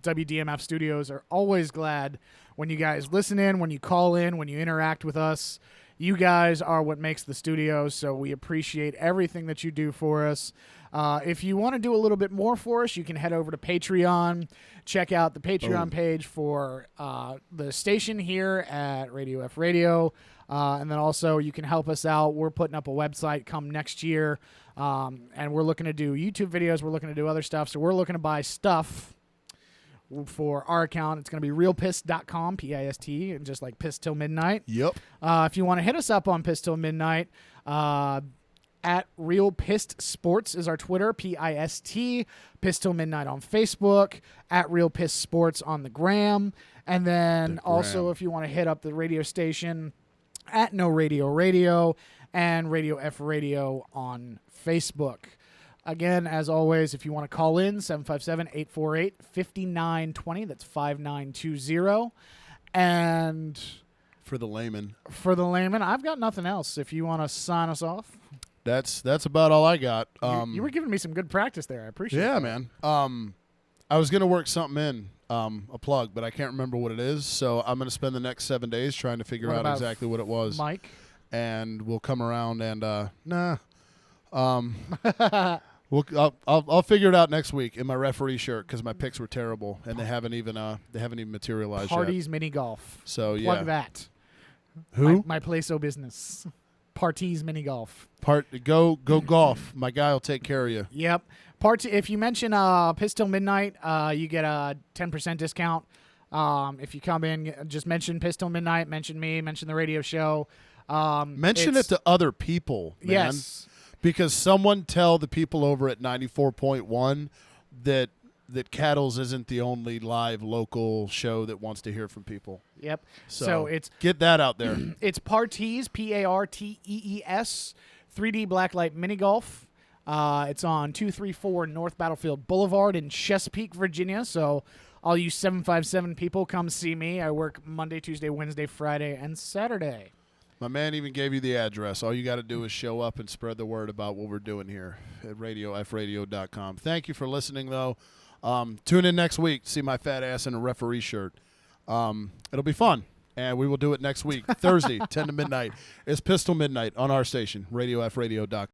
WDMF studios are always glad when you guys listen in, when you call in, when you interact with us. You guys are what makes the studio, so we appreciate everything that you do for us. If you want to do a little bit more for us, you can head over to Patreon. Check out the Patreon page for the station here at Radio F Radio. And then also you can help us out. We're putting up a website come next year, and we're looking to do YouTube videos. We're looking to do other stuff. So we're looking to buy stuff for our account. It's going to be realpist.com, P-I-S-T, and just like PIST Til Midnight. Yep. If you want to hit us up on PIST Til Midnight, at Real Pist Sports is our Twitter, P-I-S-T, PIST Til Midnight on Facebook, at Real Pist Sports on the gram. And then also if you want to hit up the radio station, at No Radio Radio and Radio F Radio on Facebook. Again, as always, if you want to call in, 757-848-5920. That's 5920. And For the layman, I've got nothing else. If you want to sign us off. That's about all I got. You were giving me some good practice there. I appreciate it. Yeah, man. I was going to work something in, a plug, but I can't remember what it is. So I'm going to spend the next 7 days trying to figure out exactly what it was. Mike? And we'll come around and, I'll figure it out next week in my referee shirt, because my picks were terrible and they haven't even materialized Parties yet. Mini Golf. So yeah, Plug that. Who? My Play-So business. Parties Mini Golf. Go golf. My guy will take care of you. Yep. If you mention PIST Til Midnight, you get a 10% discount. If you come in, just mention PIST Til Midnight, mention me, mention the radio show. Mention it to other people, man. Yes. Because someone tell the people over at 94.1 that Cattles isn't the only live local show that wants to hear from people. Yep. So it's get that out there. It's Partees, P-A-R-T-E-E-S, 3D Blacklight Mini Golf. It's on 234 North Battlefield Boulevard in Chesapeake, Virginia. So all you 757 people, come see me. I work Monday, Tuesday, Wednesday, Friday, and Saturday. My man even gave you the address. All you got to do is show up and spread the word about what we're doing here at radiofradio.com. Thank you for listening, though. Tune in next week to see my fat ass in a referee shirt. It'll be fun, and we will do it next week, Thursday, 10 to midnight. It's PIST Til Midnight on our station, radiofradio.com.